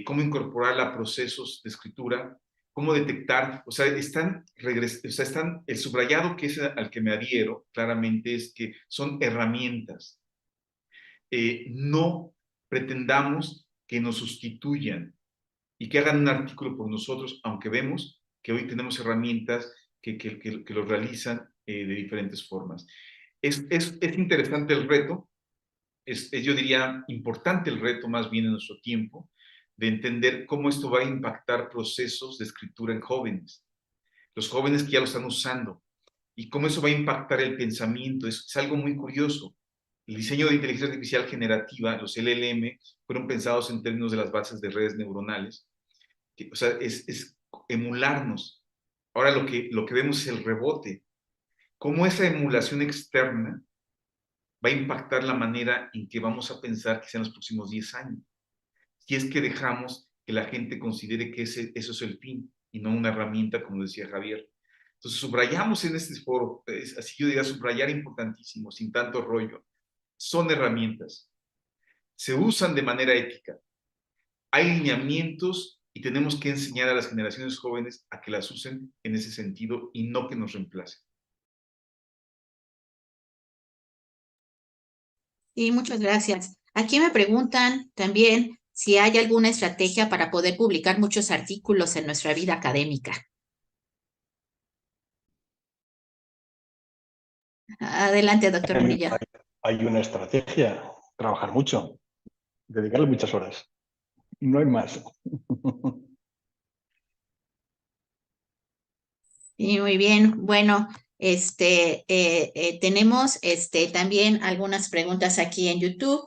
cómo incorporarla a procesos de escritura, cómo detectar, o sea, el subrayado que es al que me adhiero claramente es que son herramientas. No pretendamos que nos sustituyan y que hagan un artículo por nosotros, aunque vemos que hoy tenemos herramientas que lo realizan de diferentes formas. Es interesante el reto, yo diría importante el reto más bien en nuestro tiempo, de entender cómo esto va a impactar procesos de escritura en jóvenes, los jóvenes que ya lo están usando, y cómo eso va a impactar el pensamiento. Es algo muy curioso. El diseño de inteligencia artificial generativa, los LLM, fueron pensados en términos de las bases de redes neuronales. O sea, es emularnos. Ahora lo que vemos es el rebote. Cómo esa emulación externa va a impactar la manera en que vamos a pensar quizá en los próximos 10 años. Si es que dejamos que la gente considere que eso es el fin y no una herramienta, como decía Javier. Entonces, subrayamos en este foro, así yo diría, subrayar importantísimo, sin tanto rollo. Son herramientas. Se usan de manera ética. Hay lineamientos y tenemos que enseñar a las generaciones jóvenes a que las usen en ese sentido y no que nos reemplacen. Sí, muchas gracias. Aquí me preguntan también si hay alguna estrategia para poder publicar muchos artículos en nuestra vida académica. Adelante, doctor Murillo. Hay una estrategia, trabajar mucho, dedicarle muchas horas. No hay más. Sí, muy bien. Bueno, tenemos también algunas preguntas aquí en YouTube,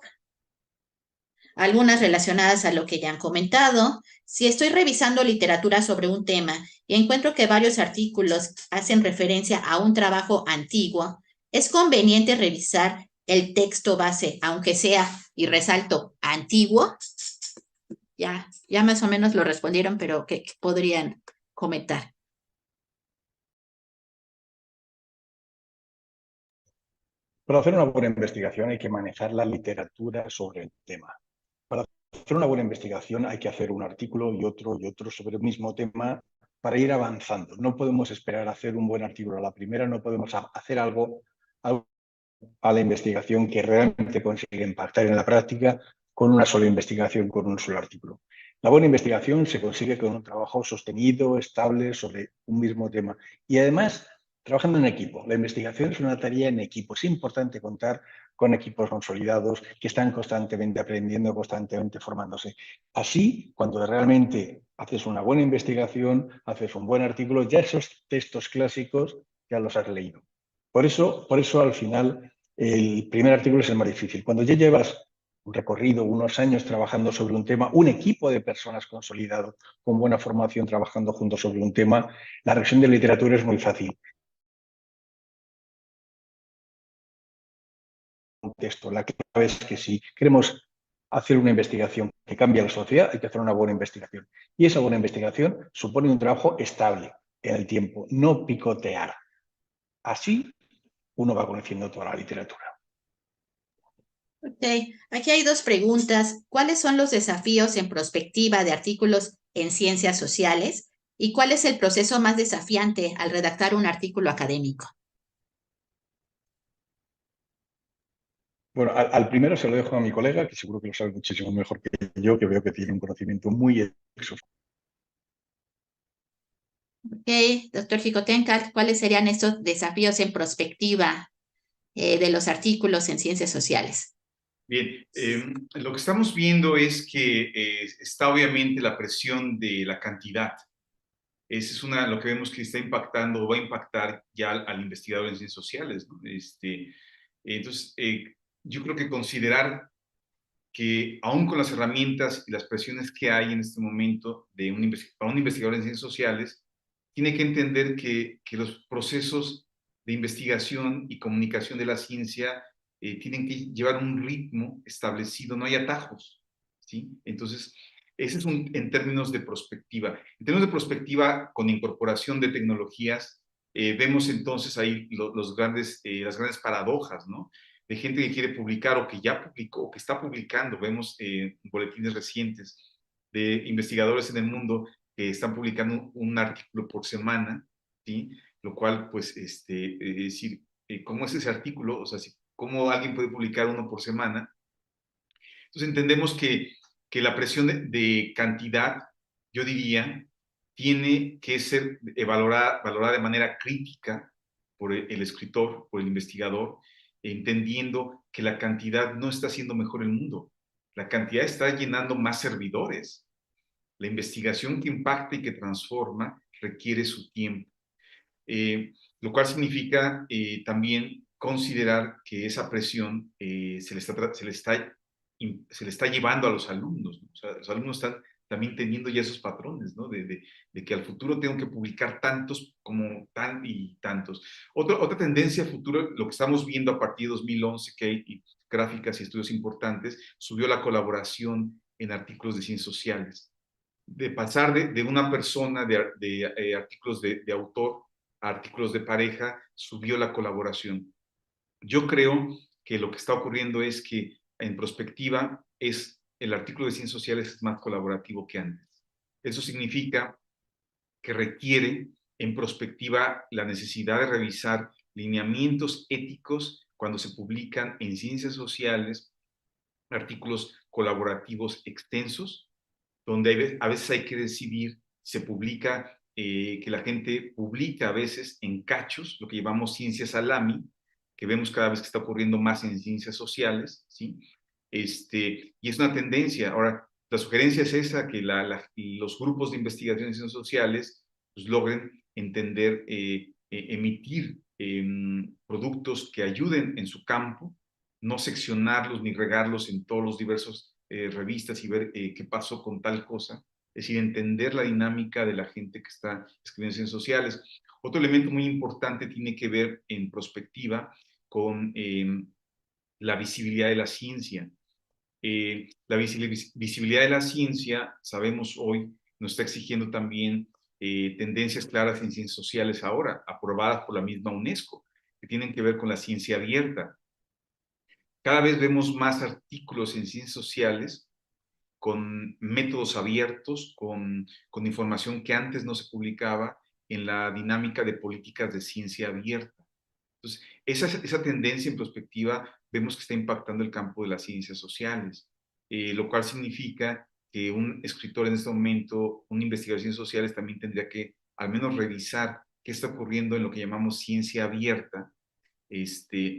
algunas relacionadas a lo que ya han comentado. Si estoy revisando literatura sobre un tema y encuentro que varios artículos hacen referencia a un trabajo antiguo, ¿es conveniente revisar el texto base, aunque sea, y resalto, antiguo? Ya más o menos lo respondieron, pero ¿qué podrían comentar? Para hacer una buena investigación hay que manejar la literatura sobre el tema. Para hacer una buena investigación hay que hacer un artículo y otro sobre el mismo tema para ir avanzando. No podemos esperar a hacer un buen artículo a la primera, no podemos hacer algo a la investigación que realmente consigue impactar en la práctica con una sola investigación, con un solo artículo. La buena investigación se consigue con un trabajo sostenido, estable, sobre un mismo tema. Y además, trabajando en equipo. La investigación es una tarea en equipo. Es importante contar con equipos consolidados que están constantemente aprendiendo, constantemente formándose. Así, cuando realmente haces una buena investigación, haces un buen artículo, ya esos textos clásicos ya los has leído. Por eso al final, el primer artículo es el más difícil. Cuando ya llevas un recorrido, unos años trabajando sobre un tema, un equipo de personas consolidado, con buena formación, trabajando juntos sobre un tema, la revisión de literatura es muy fácil. Texto. La clave es que si queremos hacer una investigación que cambie a la sociedad, hay que hacer una buena investigación. Y esa buena investigación supone un trabajo estable en el tiempo, no picotear. Así uno va conociendo toda la literatura. Ok, aquí hay dos preguntas. ¿Cuáles son los desafíos en prospectiva de artículos en ciencias sociales? ¿Y cuál es el proceso más desafiante al redactar un artículo académico? Bueno, al primero se lo dejo a mi colega, que seguro que lo sabe muchísimo mejor que yo, que veo que tiene un conocimiento muy exhaustivo. Ok, doctor Xicoténcatl, ¿cuáles serían estos desafíos en prospectiva de los artículos en ciencias sociales? Bien, lo que estamos viendo es que está obviamente la presión de la cantidad. Esa es lo que vemos que está impactando o va a impactar ya al investigador en ciencias sociales, ¿no? Entonces, yo creo que considerar que aún con las herramientas y las presiones que hay en este momento para un investigador en ciencias sociales, tiene que entender que los procesos de investigación y comunicación de la ciencia tienen que llevar un ritmo establecido, no hay atajos, ¿sí? Entonces, ese es en términos de prospectiva. En términos de prospectiva, con incorporación de tecnologías, vemos entonces ahí las grandes paradojas, ¿no? De gente que quiere publicar o que ya publicó o que está publicando. Vemos boletines recientes de investigadores en el mundo que están publicando un artículo por semana, ¿sí? Lo cual, pues, es decir, ¿cómo es ese artículo? O sea, ¿cómo alguien puede publicar uno por semana? Entonces entendemos que la presión de cantidad, yo diría, tiene que ser valorada de manera crítica por el escritor, por el investigador, entendiendo que la cantidad no está haciendo mejor el mundo. La cantidad está llenando más servidores. La investigación que impacta y que transforma requiere su tiempo. Lo cual significa también considerar que esa presión se le está llevando a los alumnos, ¿no? O sea, los alumnos están también teniendo ya esos patrones, ¿no? De que al futuro tengo que publicar tantos como tan y tantos. Otra tendencia futuro, lo que estamos viendo a partir de 2011, que hay gráficas y estudios importantes, subió la colaboración en artículos de ciencias sociales. De pasar de una persona de artículos de autor a artículos de pareja, subió la colaboración. Yo creo que lo que está ocurriendo es que en prospectiva el artículo de ciencias sociales es más colaborativo que antes. Eso significa que requiere en prospectiva la necesidad de revisar lineamientos éticos cuando se publican en ciencias sociales artículos colaborativos extensos, donde a veces hay que decidir, se publica, que la gente publica a veces en cachos, lo que llamamos ciencia salami, que vemos cada vez que está ocurriendo más en ciencias sociales, ¿sí? Y es una tendencia. Ahora, la sugerencia es esa, que los grupos de investigación en ciencias sociales pues, logren entender, emitir productos que ayuden en su campo, no seccionarlos ni regarlos en todos los diversos revistas y ver qué pasó con tal cosa. Es decir, entender la dinámica de la gente que está escribiendo ciencias sociales. Otro elemento muy importante tiene que ver en prospectiva con la visibilidad de la ciencia. La visibilidad de la ciencia, sabemos hoy, nos está exigiendo también tendencias claras en ciencias sociales ahora, aprobadas por la misma UNESCO, que tienen que ver con la ciencia abierta. Cada vez vemos más artículos en ciencias sociales con métodos abiertos, con información que antes no se publicaba en la dinámica de políticas de ciencia abierta. Entonces, esa tendencia en perspectiva vemos que está impactando el campo de las ciencias sociales, lo cual significa que un escritor en este momento, un investigador de ciencias sociales también tendría que al menos revisar qué está ocurriendo en lo que llamamos ciencia abierta,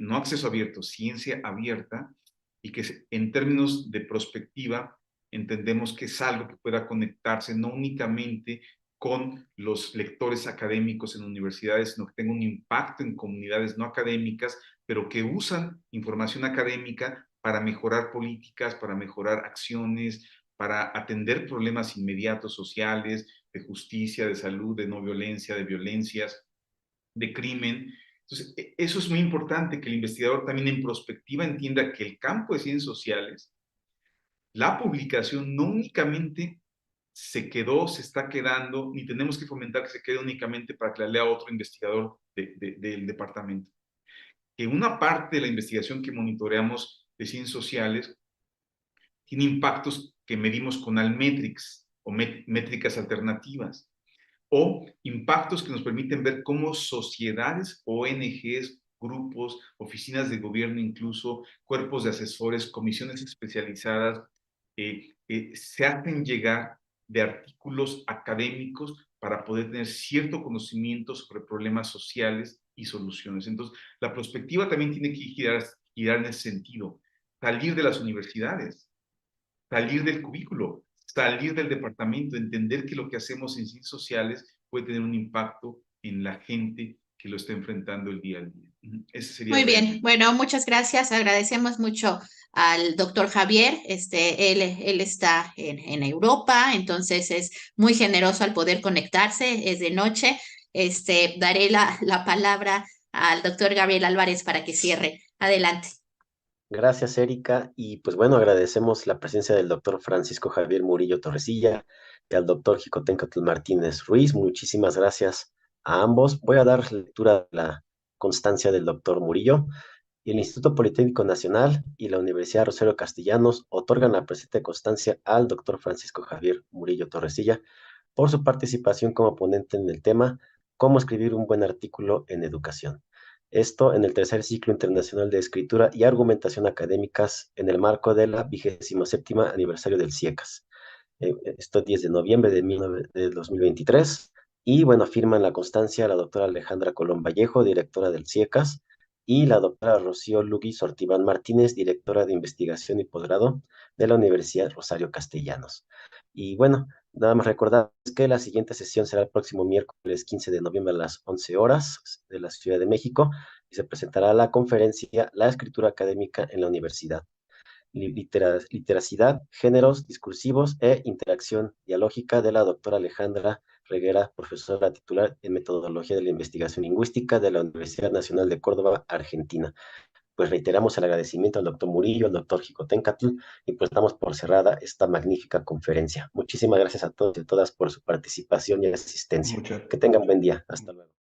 no acceso abierto, ciencia abierta, y que en términos de prospectiva entendemos que es algo que pueda conectarse no únicamente con los lectores académicos en universidades, sino que tenga un impacto en comunidades no académicas, pero que usan información académica para mejorar políticas, para mejorar acciones, para atender problemas inmediatos sociales, de justicia, de salud, de no violencia, de violencias, de crimen. Entonces, eso es muy importante, que el investigador también en prospectiva entienda que el campo de ciencias sociales, la publicación no únicamente se está quedando, ni tenemos que fomentar que se quede únicamente para que la lea otro investigador del departamento. Que una parte de la investigación que monitoreamos de ciencias sociales tiene impactos que medimos con Almetrics o métricas alternativas, o impactos que nos permiten ver cómo sociedades, ONGs grupos, oficinas de gobierno, incluso cuerpos de asesores, comisiones especializadas, se hacen llegar de artículos académicos para poder tener cierto conocimiento sobre problemas sociales y soluciones. Entonces, la perspectiva también tiene que girar en ese sentido, salir de las universidades, salir del cubículo, salir del departamento, entender que lo que hacemos en ciencias sociales puede tener un impacto en la gente que lo está enfrentando el día a día. Ese sería Muy bien, brevemente. bueno, muchas gracias. Agradecemos mucho al doctor Javier. Él está en Europa, entonces es muy generoso al poder conectarse, es de noche. Daré la palabra al doctor Gabriel Álvarez para que cierre. Adelante. Gracias, Erika. Y pues bueno, agradecemos la presencia del doctor Francisco Javier Murillo Torrecilla y al doctor Jicoténcatl Martínez Ruiz. Muchísimas gracias a ambos. Voy a dar lectura de la constancia del doctor Murillo. El Instituto Politécnico Nacional y la Universidad Rosario Castellanos otorgan la presente constancia al doctor Francisco Javier Murillo Torrecilla por su participación como ponente en el tema Cómo escribir un buen artículo en educación. Esto en el tercer ciclo internacional de escritura y argumentación académicas en el marco de la 27ª aniversario del CIECAS. Esto 10 de noviembre de 2023. Y bueno, firman la constancia la doctora Alejandra Colón Vallejo, directora del CIECAS, y la doctora Rocío Lugui Sortibán Martínez, directora de investigación y posgrado de la Universidad Rosario Castellanos. Y bueno, nada más recordar que la siguiente sesión será el próximo miércoles 15 de noviembre a las 11 horas de la Ciudad de México y se presentará la conferencia La escritura académica en la universidad. Literacidad, géneros discursivos e interacción dialógica de la doctora Alejandra Reguera, profesora titular en Metodología de la Investigación Lingüística de la Universidad Nacional de Córdoba, Argentina. Pues reiteramos el agradecimiento al doctor Murillo, al doctor Jicoténcatl, y pues damos por cerrada esta magnífica conferencia. Muchísimas gracias a todos y a todas por su participación y asistencia. Muchas, Que tengan buen día. Hasta luego.